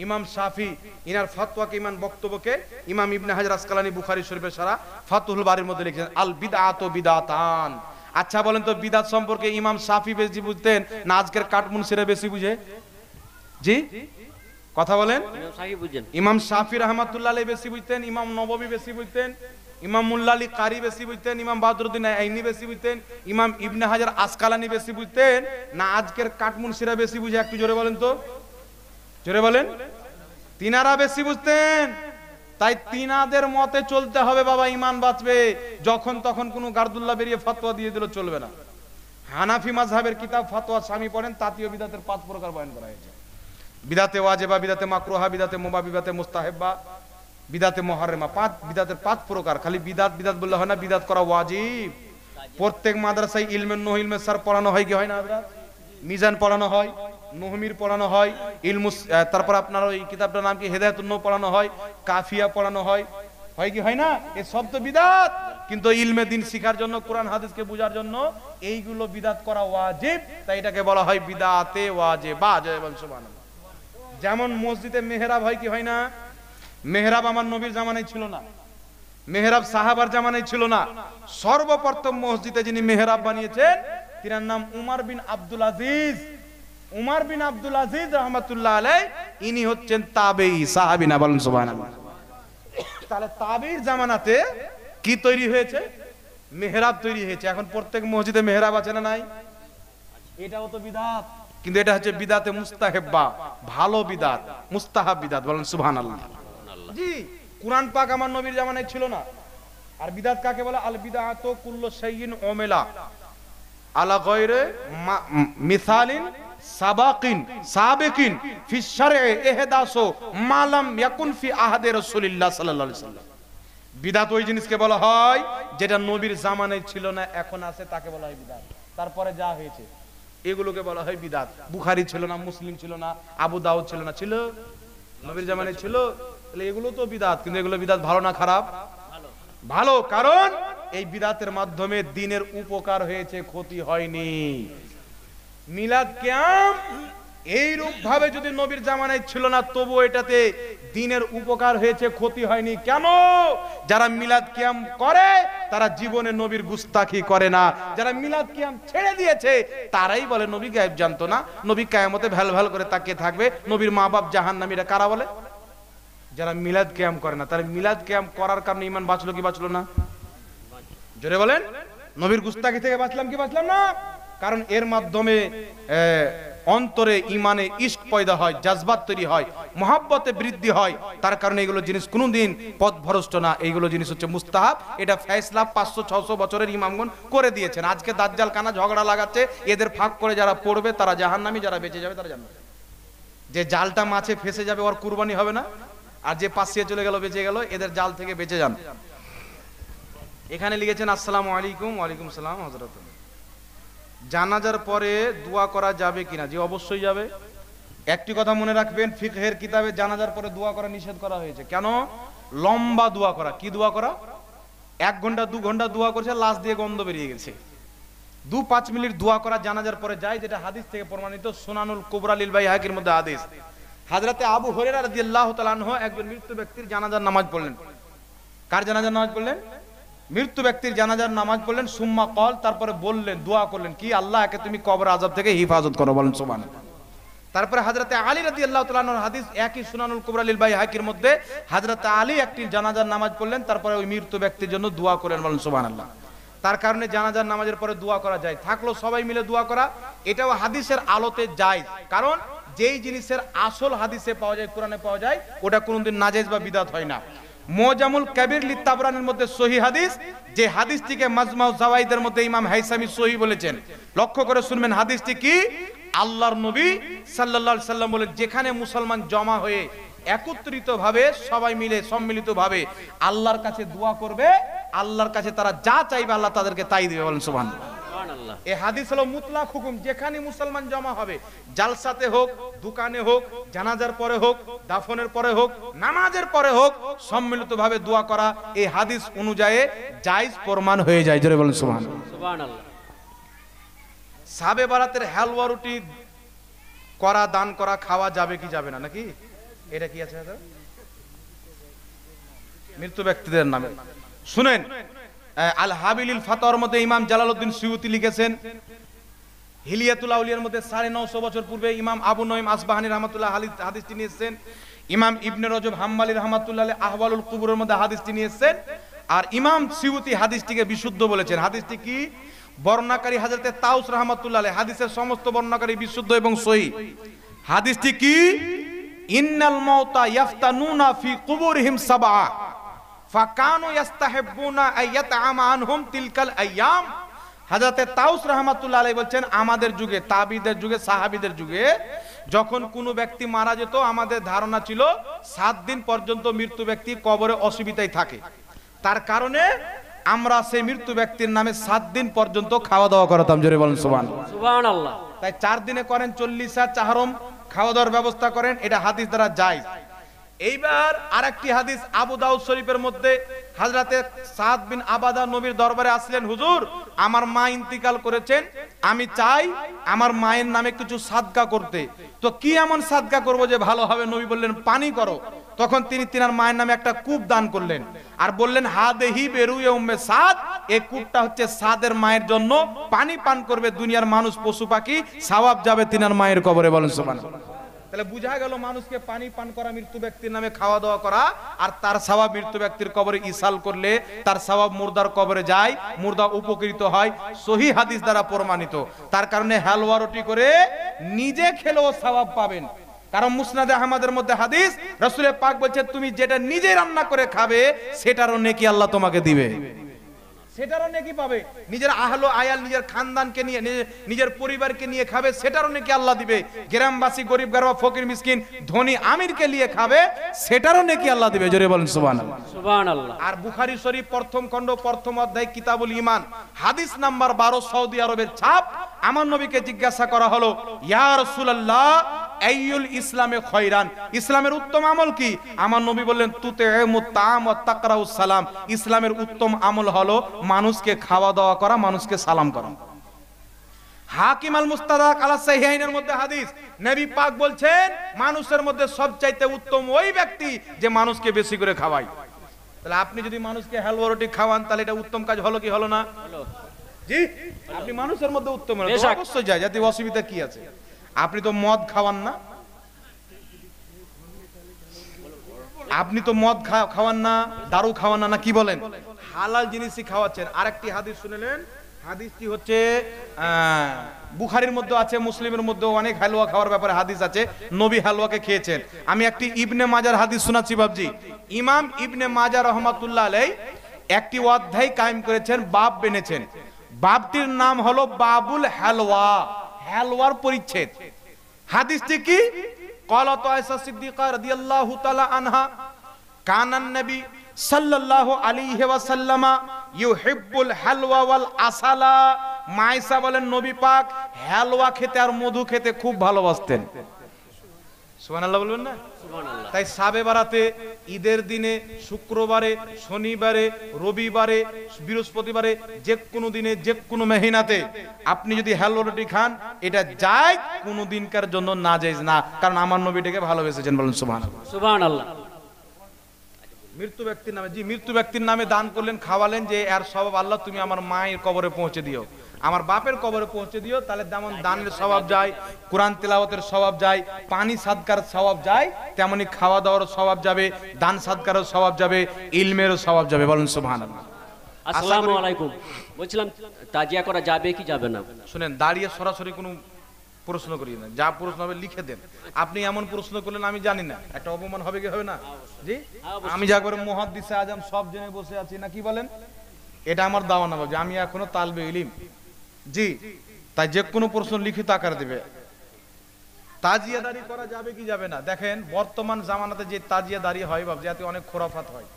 Speaker 1: ইমাম শাফি। ইনার ফতোয়াকে, ইমান বক্তব্যকে ইমাম ইবনে হাজার আসকালানী বুখারী শরীফের সারা ফাতুহুল বারীর মধ্যে লিখেছেন, আল বিদআতু বিদআতান। আচ্ছা বলেন তো, বিদআত সম্পর্কে ইমাম শাফি বেশি বুঝতেন না আজকের কাটমুনসিরা বেশি বুঝে? জি, কথা বলেন। ইমাম শাফি রাহমাতুল্লাহ আলাইহি বেশি বুঝতেন, ইমাম নববী বেশি বুঝতেন, ইমাম মুল্লা আলী কারি বেশি বুঝতেন, ইমাম বাদরুদ্দিন আইনি বেশি বুঝতেন, ইমাম ইবনে হাজার আসকালানী বেশি বুঝতেন না আজকের কাটমুনসিরা বেশি বুঝে? একটু জোরে বলেন তো, জোরে বলেন। তিনারা বেশি বুঝতেন। তাই তিনাদের মতে চলতে হবে বাবা, ইমান বাঁচবে। যখন তখন কোনো গার্দুল্লাহ বেরিয়ে ফতোয়া দিয়ে দিল চলবে না। হানাফি মাযহাবের কিতাব ফতোয়া স্বামী পড়েন, তাতীয় বিদাতের 5 প্রকার বয়ান করা হয়েছে। বিদাতে ওয়াজিবা, বিদাতে মাকরুহা, বিদাতে মুবাহ, বিদাতে মুস্তাহাব্বা, বিদাতে মুহাররামা। 5 বিদাতের 5 প্রকার। খালি বিদাত বিদাত বললে হয় না, বিদাত করা ওয়াজিব। প্রত্যেক মাদ্রাসায় ইলমে নহ, ইলমে সার পড়ানো হয় কি হয় না? মিজান পড়ানো হয়, নহমির পড়ানো হয়, ইলমুস, তারপর আপনার ওই কিতাবটার নাম কি, হেদায়েতুন নূহ পড়ানো হয়, কাফিয়া পড়ানো হয়, হয় কি হয় না? এই সব তো বিদাত। কিন্তু ইলমে দ্বীন শিখার জন্য, কোরআন হাদিসকে বোঝার জন্য এইগুলো বিদাত করা ওয়াজিব। তাই এটাকে বলা হয় বিদাতে ওয়াজিবা। জয় বল সুবহানাল্লাহ। যেমন মসজিদে মেহরাব হয় কি হয় না? মেহরাব আমার নবীর জামানায় ছিল না, মেহরাব সাহাবার জামানায় ছিল না। সর্বপ্রথম মসজিদে যিনি মেহরাব বানিয়েছেন তিনার নাম উমর বিন আব্দুল আজিজ। উমর বিন আব্দুল আজিজ রহমাতুল্লাহ আলাইহি, ইনি হচ্ছেন তাবেঈ সাহাবী না? বলেন সুবহানাল্লাহ। তাহলে তাবেঈর জামানাতে কি তৈরি হয়েছে? মেহরাব তৈরি হয়েছে। এখন প্রত্যেক মসজিদে মেহরাব আছে না নাই? এটাও তো বিদআত, কিন্তু এটা হচ্ছে বিদআতে মুস্তাহাব্বা, ভালো বিদআত, মুস্তাহাব বিদআত। বলেন সুবহানাল্লাহ। জি, কুরআন পাক আমার নবীর জামানায় ছিল না। আর বিদআত কাকে বলে? আল বিদআতু কুল্লু শাইইন উমিলা আলা গায়রি মিসালিন সাবাকিন সাবিকিন ফি শারঈ ইহদাসু মা লাম ইয়াকুন ফি আহাদে রাসূলিল্লাহ সাল্লাল্লাহু আলাইহি ওয়াসাল্লাম। বিদআত ওই জিনিসকে বলা হয় যেটা নবীর জামানায় ছিল না, এখন আছে, তাকে বলা হয় বিদআত। তারপরে যা হয়েছে এগুলোকে বলা হয় বিদআত। বুখারী ছিল না, মুসলিম ছিল না, আবু দাউদ ছিল না, ছিল নবীর জামানায় ছিল। তাহলে এগুলো তো বিদআত, কিন্তু এগুলো বিদআত ভালো না খারাপ? ভালো, কারণ এই বিদআতের মাধ্যমে দ্বীনের উপকার হয়েছে, ক্ষতি হয়নি। মিলাদ কিয়াম এইরূপ ভাবে যদি নবীর জামানায় ছিল না, তবু এটাতে দ্বীনের উপকার হয়েছে, ক্ষতি হয়নি। কেন? যারা মিলাদ কিয়াম করে তারা জীবনে নবীর গুস্তাখি করে না। যারা মিলাদ কিয়াম ছেড়ে দিয়েছে তারাই বলে নবী গায়েব জানতো না, নবী কিয়ামতে ভ্যাল ভ্যাল করে তাকিয়ে থাকবে, নবীর মা বাপ জাহান্নামীরা। কারা বলে? যারা মিলাদ কিয়াম করে না। তাহলে মিলাদ কিয়াম করার কারণে ঈমান বাঁচলো কি বাঁচলো না? জোরে বলেন। নবীর গুস্তাখি থেকে বাঁচলাম কি বাঁচলাম না? কারণ এর মাধ্যমে অন্তরে ঈমানে ইশক পয়দা হয়, জাজবাত তৈরি হয়, মহব্বতে বৃদ্ধি হয়। তার কারণে এগুলো জিনিস কোনোদিন পথভ্রষ্ট না। এইগুলো জিনিস হচ্ছে মুস্তাহাব। এটা ফয়সালা 500-600 বছরের ইমামগণ করে দিয়েছেন। আজকে দাজ্জাল কানা ঝগড়া লাগাচ্ছে, এদের ফাঁক করে যারা পড়বে তারা জাহান্নামী, যারা বেঁচে যাবে তারা জান্নাতে। যে জালটা মাছে ফেসে যাবে ওর কুরবানি হবে না, আর যে পাশিয়ে চলে গেল বেঁচে গেল, এদের জাল থেকে বেঁচে যান। এখানে লিখেছেন আসসালামু আলাইকুম। ওয়ালাইকুম সালাম। হযরত, জানাজার পরে দোয়া করা যাবে কিনা? জি, অবশ্যই যাবে। একটি কথা মনে রাখবেন, ফিকহের কিতাবে জানাজার পরে দোয়া করা নিষেধ করা হয়েছে। কেন? লম্বা দোয়া করা। কি দোয়া করা? 1 ঘন্টা 2 ঘন্টা দোয়া করছে, লাশ দিয়ে গন্ধ বেরিয়ে গেছে। 2-5 মিনিট দোয়া করা জানাজার পরে যায়, যেটা হাদিস থেকে প্রমাণিত। সুনানুল কুবরা লিল বাইহাকির মধ্যে হাদিস। হযরতে আবু হুরায়রা রাদিয়াল্লাহু তাআলা আনহু একজন মৃত্যু ব্যক্তির জানাজার নামাজ পড়লেন। কার জানাজার নামাজ পড়লেন? মৃত্যু ব্যক্তির জানাজার নামাজ পড়লেন। সুম্মা কল, তারপরে বললেন, দোয়া করলেন কি? আল্লাহ একে তুমি কবর আযাব থেকে হিফাজত করো। বলেন সুবহানাল্লাহ। তারপরে হযরতে আলী রাদিয়াল্লাহু তাআলা আনহুর হাদিস, একই সুনানুল কুবরা লিল বাইহাকির মধ্যে, হযরতে আলী একটি জানাজার নামাজ পড়লেন, তারপরে ওই মৃত্যু ব্যক্তির জন্য দোয়া করলেন। বলেন সুবহানাল্লাহ। তার কারণে জানাজার নামাজের পরে দোয়া করা যায়। থাকলো সবাই মিলে দোয়া করা, এটাও হাদিসের আলোতে যায়। কারণ যেই জিনিসের আসল হাদিসে পাওয়া যায়, কোরআনে পাওয়া যায়, ওটা কোনোদিন নাজেজ বা বিদআত হয় না। মুজামুল কাবীর লি তাবরানির মধ্যে সহিহ হাদিস, যে হাদিসটিকে মাজমাউ জাওয়াইদের মধ্যে ইমাম হাইসামি সহিহ বলেছেন। লক্ষ্য করে শুনবেন হাদিসটি কি? আল্লাহর নবী সাল্লাল্লাহু আলাইহি সাল্লাম বলেন, যেখানে মুসলমান জমা হয়ে একত্রিত ভাবে সবাই মিলে সম্মিলিত ভাবে আল্লাহর কাছে দোয়া করবে, আল্লাহর কাছে তারা যা চাইবে আল্লাহ তাদেরকে তাই দিবে। বলেন সুবহানাল্লাহ। এই হাদিস হলো মুতলাক হুকুম। যেখানে মুসলমান জমা হবে, জালসাতে হোক, দোকানে হোক, জানাজার পরে হোক, দাফনের পরে হোক, নামাজের পরে হোক, সম্মিলিত ভাবে দোয়া করা এই হাদিস অনুযায়ী জায়েজ প্রমাণ হয়ে যায়। জোরে বলেন সুবহানাল্লাহ।
Speaker 2: সুবহানাল্লাহ।
Speaker 1: সাবে বারাতের হালুয়া রুটি করা, দান করা, খাওয়া যাবে কি যাবে না, নাকি? এটা কি আছে মৃত্যু ব্যক্তিদের নামে? শুনেন, আল হাবিলিল ফাতাওয়ার মধ্যে ইমাম জালালউদ্দিন সুয়ুতি লিখেছেন, হিলিয়াতুল আউলিয়ার মধ্যে 950 বছর পূর্বে ইমাম আবু নঈম আসবাহানী রাহমাতুল্লাহ আলাইহি হাদিসটি নিয়েছেন। ইমাম ইবনে রজব হাম্মালি রাহমাতুল্লাহ আলাইহি আহওয়ালুল কুবুরের মধ্যে হাদিসটি নিয়েছেন। আর ইমাম সুয়ুতি হাদিসটিকে বিশুদ্ধ বলেছেন। হাদিসটি কি? বর্ণনাকারী হযরতে তাউস রাহমাতুল্লাহ আলাইহি, হাদিসের সমস্ত বর্ণনাকারী বিশুদ্ধ এবং সহিহ। হাদিসটি কি? ইন্নাল মাউতা ইয়াফতানুনা ফি কুবুরিহিম সাবআ ফাকানু ইস্তাহিব্বুনা আইয়াতআমা আনহুম তিলকাল আইয়াম। হযরতে তাউস রাহমাতুল্লাহ আলাইহি বলেন, আমাদের যুগে, তাবিদের যুগে, সাহাবীদের যুগে যখন কোনো ব্যক্তি মারা যেত, আমাদের ধারণা ছিল 7 দিন পর্যন্ত মৃত্যু ব্যক্তি কবরে অসুবিধায় থাকে। তার কারণে আমরা সেই মৃত্যু ব্যক্তির নামে 7 দিন পর্যন্ত খাওয়া দাওয়া করতাম। জোরে বলেন সুবহানাল্লাহ।
Speaker 2: সুবহানাল্লাহ।
Speaker 1: তাই 4 দিনে করেন 40 চাহরম খাওয়া দাওয়ার ব্যবস্থা করেন, এটা হাদিস দ্বারা জায়েজ। এইবার আরেকটি হাদিস আবু দাউদ শরীফের মধ্যে, হযরতে সাদ বিন আবাদা নবীর দরবারে আসলেন, হুজুর আমার মা ইন্তিকাল করেছেন, আমি চাই আমার মায়ের নামে কিছু সাদকা করতে। তো কি এমন সাদকা করব যে ভালো হবে? নবী বললেন পানি করো। তখন তিনি তিনার মায়ের নামে একটা কূপ দান করলেন আর বললেন হাদেহি বেরুয়ে উম্মে সাদ, এই কূপটা হচ্ছে সাদের মায়ের জন্য, পানি পান করবে দুনিয়ার মানুষ পশু পাখি, সওয়াব যাবে তিনার মায়ের কবরে। বলেন সুবহানাল্লাহ। তাহলে বোঝা গেল মানুষকে পানি পান করা, মৃত্যু ব্যক্তির নামে খাওয়া দাওয়া করা, আর তার সওয়াব মৃত্যু ব্যক্তির কবরে ইসাল করলে তার সওয়াব মুর্দার কবরে যায়, মুর্দা উপকৃত হয়, সহিহ হাদিস দ্বারা প্রমাণিত। তার কারণে হালুয়া রুটি করে নিজে খেলেও সওয়াব পাবেন। কারণ মুসনাদে আহমদের মধ্যে হাদিস, রাসূল পাক বলছেন তুমি যেটা নিজে রান্না করে খাবে সেটারও নেকি আল্লাহ তোমাকে দিবে, সেটারও নেকি পাবে। নিজের আহলো আয়াল, নিজের খানদানকে নিয়ে, নিজের পরিবারকে নিয়ে খাবে, সেটারও নেকি আল্লাহ দিবে। গ্রামবাসী, গরিব গারবা, ফকির মিসকিন, ধনী আমিরকে নিয়ে খাবে, সেটারও নেকি আল্লাহ দিবে। জোরে বলেন সুবহানাল্লাহ।
Speaker 2: সুবহানাল্লাহ।
Speaker 1: আর বুখারী শরীফ প্রথম খণ্ড প্রথম অধ্যায় কিতাবুল ঈমান হাদিস নাম্বার 12, সৌদি আরবের ছাপ। আমার নবীকে জিজ্ঞাসা করা হলো, ইয়া রাসূলুল্লাহ আইয়ুল ইসলামে খয়রান, ইসলামের উত্তম আমল কি? আমার নবী বললেন তুতিমুত তাআম ওয়া তাকরাউস সালাম, ইসলামের উত্তম আমল হলো মানুষকে খাওয়া দাওয়া করা, মানুষকে সালাম করা। হাকিম আল মুস্তাদরাক আলা সাহিহাইনের মধ্যে হাদিস, নবী পাক বলছেন মানুষের মধ্যে সবচাইতে উত্তম ওই ব্যক্তি যে মানুষকে বেশি করে খাওয়ায়। তাহলে আপনি যদি মানুষকে হালুয়া রুটি খাওয়ান তাহলে এটা উত্তম কাজ হলো কি হলো না? জি, আপনি মানুষের মধ্যে উত্তম হলো, অবশ্যই যায়, যাতে অসুবিধা কি আছে? আপনি তো মদ খাওয়ান না, আপনি তো মদ খাওয়ান না, দারু খাওয়ান না, কি বলেন? হালাল জিনিসই খাওয়াচ্ছেন। আরেকটি হাদিস শুনলেন, হাদিসটি হচ্ছে বুখারীর মধ্যে আছে, মুসলিমের মধ্যে অনেক হালুয়া খাওয়ার ব্যাপারে হাদিস আছে, নবী হালুয়াকে খেয়েছেন। আমি একটি ইবনে মাজার হাদিস শোনাচ্ছি বাবজি। ইমাম ইবনে মাজাহ রাহমাতুল্লাহ আলাইহি একটি অধ্যায় কায়েম করেছেন, বাব বেনেছেন। বাবটির নাম হলো বাবুল হালওয়া, হালওয়ার পরিচ্ছেদ। হাদিসটি কি? ক্বালাত আয়েশা সিদ্দিকা রাদিয়াল্লাহু তাআলা আনহা কানান নবী সাল্লাল্লাহু আলাইহি ওয়াসাল্লাম ইউহিব্বুল হালওয়া ওয়াল আসালা। মায়েশা বলেন নবী পাক হালওয়া খেতে আর মধু খেতে খুব ভালোবাসতেন। সুবহানাল্লাহ বলবেন না? সুবহানাল্লাহ। তাই সাবে বারাতে, ঈদের দিনে, শুক্রবারে, শনিবারে, রবিবারে, বৃহস্পতিবারে, যে কোনো দিনে, যে কোনো মেহিনাতে আপনি যদি হালুয়া রুটি খান, এটা যায় কোনো দিনকার জন্য না জায়েজ না, কারণ আমার নবীটাকে ভালোবেসেছেন। বলেন সুবহানাল্লাহ।
Speaker 2: সুবহানাল্লাহ।
Speaker 1: মৃত্যু ব্যক্তির নামে, জি, মৃত্যু ব্যক্তির নামে দান করলেন, খাওয়ালেন, যে এর সওয়াব আল্লাহ তুমি আমার মায়ের কবরে পৌঁছে দিও, আমার বাপের কবরে পৌঁছে দিও। তাহলে যেমন দানের সওয়াব যায়, কোরআন তিলাওয়াতের সওয়াব যায়, পানি সাদকার সওয়াব যায়, তেমনি খাওয়া দাওয়ার সওয়াব যাবে, দান সাদকারও সওয়াব যাবে, ইলমেরও সওয়াব যাবে। বলেন সুবহানাল্লাহ।
Speaker 2: আসসালামু আলাইকুম। বলছিলাম তাজিয়া করা যাবে কি যাবে না?
Speaker 1: শুনেন, দাঁড়িয়ে সরাসরি কোনো প্রশ্ন করি না, যা প্রশ্ন হবে লিখে দেন। আপনি এমন প্রশ্ন করলেন আমি জানি না, একটা অপমান হবে কি হবে না? জি, আমি যা করে মুহাদ্দিসে আজম সব জেনে বসে আছি না, কি বলেন? এটা আমার দাওয়া না বাবু, আমি এখনো তালবে ইলম। জি, তাই যে কোনো প্রশ্ন লিখিত আকারে দিবে। তাজিয়াদারি করা যাবে কি যাবে না? দেখেন বর্তমান জামানাতে যে তাজিয়াদারি হয় বাবু, যাতে অনেক খোরাফাত হয়।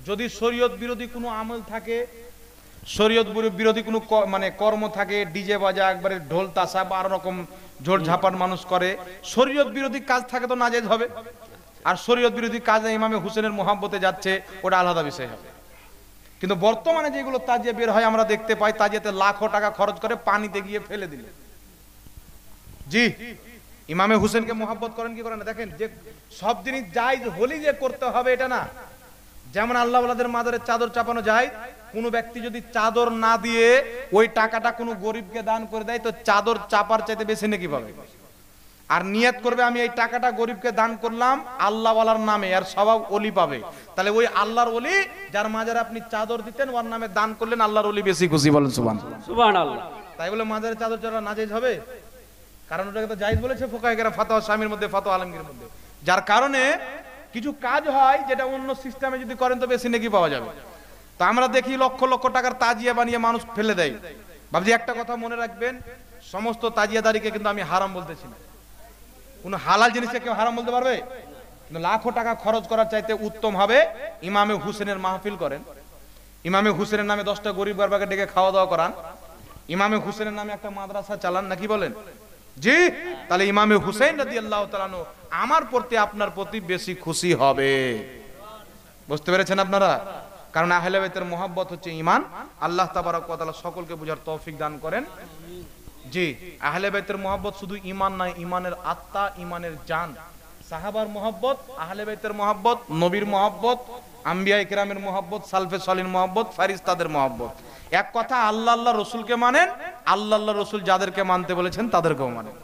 Speaker 1: যদি শরীয়ত বিরোধী কোনো আমল থাকে, শরীয়ত বিরোধী কোনো মানে কর্ম থাকে, ডিজে বাজা, একবারে ঢোল তাসা বা আরো রকম ঝোড় ঝাপার মানুষ করে, শরীয়ত বিরোধী কাজ থাকে তো নাজায়েজ হবে। আর শরীয়ত বিরোধী কাজে ইমামে হুসেনের মোহাব্বতে যাচ্ছে, ওটা আলাদা বিষয় হবে। কিন্তু বর্তমানে যেগুলো তাজিয়া বের হয় আমরা দেখতে পাই, তাজিয়াতে লাখো টাকা খরচ করে পানিতে গিয়ে ফেলে দিল। জি, ইমামে হুসেনকে মোহাব্বত করেন কি করেন না? দেখেন, যে সব জিনিস জায়েজ হলেই যে করতে হবে এটা না। যেমন আল্লাহ ওয়ালাদের মাজারে চাদর চাপানো যায়, কোনো ব্যক্তি যদি চাদর না দিয়ে ওই টাকাটা কোনো গরিবকে দান করে দেয়, তো চাদর চাপার চাইতে বেশি নাকি পাবে। আর নিয়ত করবে আমি এই টাকাটা গরিবকে দান করলাম আল্লাহ ওয়ালার নামে, আর সওয়াব ওলি পাবে। তাহলে ওই আল্লাহর ওলি যার মাজারে আপনি চাদর দিতেন, ওর নামে দান করলেন, আল্লাহর ওলি বেশি খুশি। বলেন সুবহানাল্লাহ।
Speaker 2: সুবহানাল্লাহ।
Speaker 1: তাই বলে মাজারে চাদর চড়া নাজায়েজ হবে? কারণ ওটাকে তো জায়েজ বলেছে ফুকাহায়ে কেরাম, ফাতোয়া শামীর মধ্যে, ফাতোয়া আলমগীরের মধ্যে। যার কারণে কিছু কাজ হয় যেটা অন্য সিস্টেমে যদি করেন তো বেশি নেকি পাওয়া যাবে। তো আমরা দেখি লক্ষ লক্ষ টাকার তাজিয়া বানিয়ে মানুষ ফেলে দেয়। ভাবছি একটা কথা মনে রাখবেন, সমস্ত তাজিয়াদারিকে কিন্তু আমি হারাম বলতেছি না, কোনো হালাল জিনিসকে কেউ হারাম বলতে পারবে? কিন্তু লাখো টাকা খরচ করার চাইতে উত্তম হবে ইমামে হুসেনের মাহফিল করেন, ইমামে হুসেনের নামে 10টা গরিব বারবাকে ডেকে খাওয়া দাওয়া করান, ইমামে হুসেনের নামে একটা মাদ্রাসা চালান, নাকি বলেন? জি, তাহলে ইমামে হুসেন রাদিয়াল্লাহু তাআলা আনহু আমার প্রতি আপনার প্রতি বেশি খুশি হবে। বুঝতে পেরেছেন আপনারা? কারণ আহলে বাইতের মুহাব্বত হচ্ছে ঈমান। আল্লাহ তাবারক ওয়া তাআলা সকলকে বুঝার তৌফিক দান করেন। জি, আহলে বাইতের মহব্বত শুধু ঈমান নয়, ঈমানের আত্মা, ঈমানের জান। সাহাবার মহব্বত, আহলে বাইতের মহব্বত, নবীর মহব্বত, আম্বিয়ায়ে কেরামের মহব্বত, সালফে সালিহিন মহব্বত, ফেরেশতাদের মহব্বত। এক কথা, আল্লাহ আল্লাহ রসুলকে মানেন, আল্লাহ আল্লাহ রসুল যাদেরকে মানতে বলেছেন তাদেরকেও মানেন।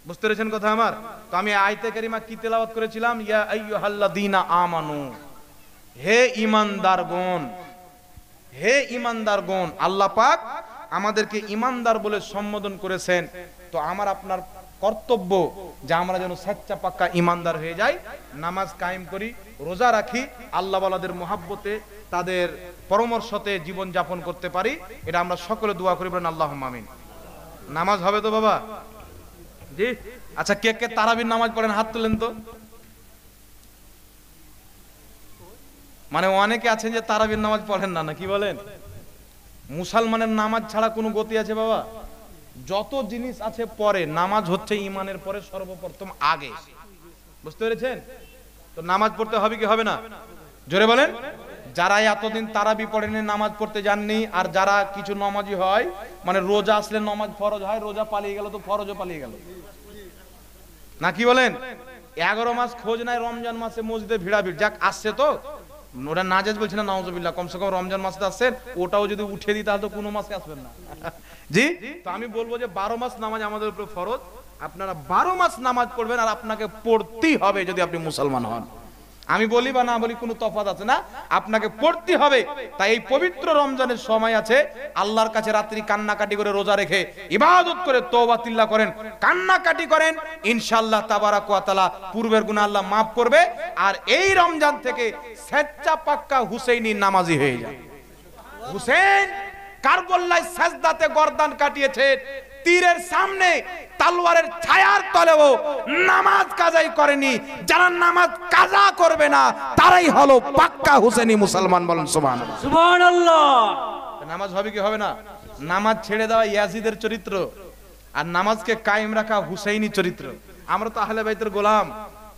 Speaker 1: বুঝতে পেরেছেন কথা আমার? তো আমি আয়াতে কারিমা কি তেলাওয়াত করেছিলাম? ইয়া আইয়ুহাল্লাযীনা আমানু, হে ঈমানদারগণ, হে ঈমানদারগণ। আল্লাহ পাক আমাদেরকে ঈমানদার বলে সম্বোধন করেছেন। তো আমার আপনার কর্তব্য যে আমরা যেন সচ্চা পাক্কা ঈমানদার হয়ে যাই, নামাজ কায়েম করি, রোজা রাখি, আল্লাহ ওয়ালাদের মহব্বতে, তাদের পরামর্শতে জীবন যাপন করতে পারি। এটা আমরা সকলে দোয়া করি, বলেন আল্লাহুম্মা আমিন। নামাজ হবে তো বাবা? জি। আচ্ছা, কে কে তারাবির নামাজ পড়েন হাত তুলেন তো। মানে অনেকে আছেন যে তারাবির নামাজ পড়েন না, না কি বলেন? মুসলমানের নামাজ ছাড়া কোনো গতি আছে বাবা? যত জিনিস আছে পরে, নামাজ হচ্ছে ঈমানের পরে সর্বপ্রথম আগে। বুঝতে পেরেছেন? তো নামাজ পড়তে হবে কি হবে না? জোরে বলেন। যারা এতদিন তারাবি পড়েনি, নামাজ পড়তে যাননি, আর যারা কিছু নামাজি হয়, মানে রোজা আসলে নামাজ ফরজ হয়, রোজা পালিয়ে গেল তো ফরজও পালিয়ে গেল, না কি বলেন? 11 মাস খোঁজ নাই রমজান মাসে মসজিদে ভিড়াভিড়, যাক আসছে তো ওরা নাজায়েজ বলছে না, নাউজুবিল্লাহ, কমসে কম রমজান মাসে আসছেন, ওটাও যদি উঠে দিই তাহলে তো কোনো মাসে আসবেন না। জি। তো আমি বলবো যে 12 মাস নামাজ আমাদের উপর ফরজ, আপনারা 12 মাস নামাজ পড়বেন, আর আপনাকে পড়তেই হবে যদি আপনি মুসলমান হন। আমি বলি বা না বলি কোনো তফাৎ আছে না, আপনাকে পড়তে হবে। তাই এই পবিত্র রমজানের সময় আছে, আল্লাহর কাছে রাত্রি কান্নাকাটি করে রোজা রেখে ইবাদত করে তওবা তিল্লা করেন, কান্নাকাটি করেন, ইনশাআল্লাহ তাবারাক ওয়া তাআলা পূর্বের গুনাহ আল্লাহ মাফ করবে। আর এই রমজান থেকে সচ্চা পাক্কা হুসাইনি নামাজি হয়ে যায়। হুসেন কারবালায় সাজদাতে গর্দান কাটিয়েছে, তীরের সামনে তলোয়ারের ছায়ার তলেও নামাজ কাজাই করেনি। যারা নামাজ কাজা করবে না তারাই হলো পাক্কা হুসেনি মুসলমান, বলেন সুবহানাল্লাহ।
Speaker 2: সুবহানাল্লাহ।
Speaker 1: নামাজ হবে কি হবে না? নামাজ ছেড়ে দেওয়া ইয়াজিদের চরিত্র, আর নামাজকে কায়েম রাখা হুসাইনি চরিত্র। আমরা তো আহলে বাইতের গোলাম,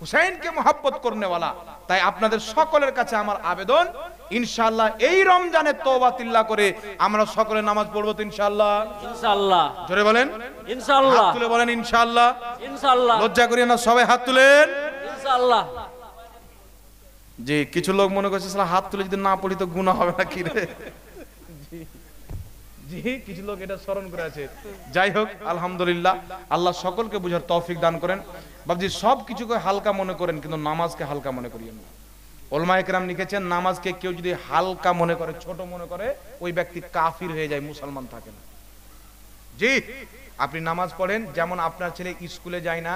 Speaker 1: হুসাইনকে মহব্বত করনেওয়ালা। তাই আপনাদের সকলের কাছে আমার আবেদন, ইনশাআল্লাহ এই রমজানে তওবা তিল্লা করে আমরা সকলে নামাজ পড়বো তো ইনশাআল্লাহ।
Speaker 2: ইনশাআল্লাহ।
Speaker 1: জোরে বলেন
Speaker 2: ইনশাআল্লাহ।
Speaker 1: হাত তুলে বলেন ইনশাআল্লাহ।
Speaker 2: ইনশাআল্লাহ।
Speaker 1: লজ্জা করিয়েন না, সবাই হাত তুলেন
Speaker 2: ইনশাআল্লাহ।
Speaker 1: জি। কিছু লোক মনে করছে সালা হাত তুলে যদি না পড়ি তো গুনাহ হবে না কি রে? জি, কিছু লোক এটা স্মরণ করে আছে। যাই হোক, আলহামদুলিল্লাহ, আল্লাহ সকলকে বুঝার তৌফিক দান করেন। বাবজি সব কিছুকে হালকা মনে করেন, কিন্তু নামাজকে হালকা মনে করিয়েন না। উলামায়ে কেরাম লিখেছেন, নামাজকে কেউ যদি হালকা মনে করে, ছোট মনে করে, ওই ব্যক্তি কাফির হয়ে যায়, মুসলমান থাকে না। জি। আপনি নামাজ পড়েন, যেমন আপনার ছেলে স্কুলে যায় না,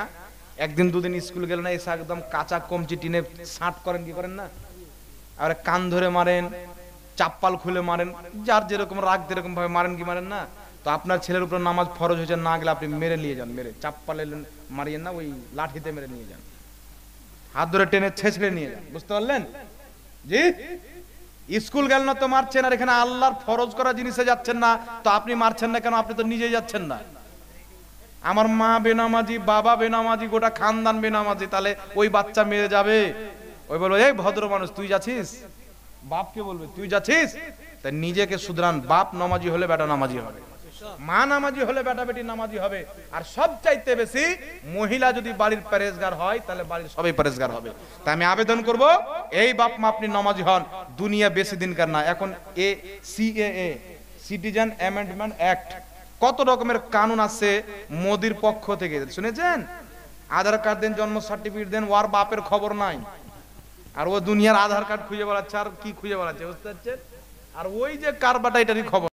Speaker 1: একদিন দুদিন স্কুল গেল না, এসে একদম কাঁচা কমচি টিনে ছাঁট করেন, কি করেন না? আর কান ধরে মারেন, চাপ্পাল খুলে মারেন, যার যেরকম রাগ যেরকম ভাবে মারেন, কি মারেন না? তো আপনার ছেলের উপর নামাজ ফরজ হয়েছে, না গেলে আপনি মেরে নিয়ে যান, মেরে চাপ্পালে মারিয়েন না, ওই লাঠিতে মেরে নিয়ে যান, হাত ধরে টেনে ছেঁচড়ে নিয়ে যান। বুঝতে পারলেন? জি। স্কুল গেল না তো মারছেন, আর এখানে আল্লাহর ফরজ করা জিনিসে যাচ্ছেন না, তো আপনি মারছেন না কেন? আপনি তো নিজেই যাচ্ছেন না। আমার মা বেনামাজি, বাবা বেনামাজি, গোটা খানদান বেনামাজি, তাহলে ওই বাচ্চা মেরে যাবে? ওই বলবো, এই ভদ্র মানুষ তুই যাচ্ছিস, বাপকে বলবে তুই যাচ্ছিস। তাই নিজেকে শুধরান। বাপ নামাজি হলে বেটা নামাজি হবে, মা নামাজি হলে বেটা বেটি নামাজি হবে। আর সবচাইতে বেশি মহিলা যদি বাড়ির পরেজগার হয়, তাহলে বাড়ির সবাই পরেজগার হবে। তাই আমি আবেদন করব, এই বাপ মা আপনি নামাজি হন। দুনিয়া বেশি দিনকার না। এখন সিএএ, সিটিজেন অ্যামেন্ডমেন্ট অ্যাক্ট, কত রকমের কানুন আছে মোদির পক্ষ থেকে, শুনেছেন? আধার কার্ড দেন, জন্ম সার্টিফিকেট দেন, ওর বাপের খবর নাই, আর ও দুনিয়ার আধার কার্ড খুঁজে বেড়াচ্ছে, আর কি খুঁজে বেড়াচ্ছে, বুঝতে পারছেন? আর ওই যে কারবাটা, এটারই খবর।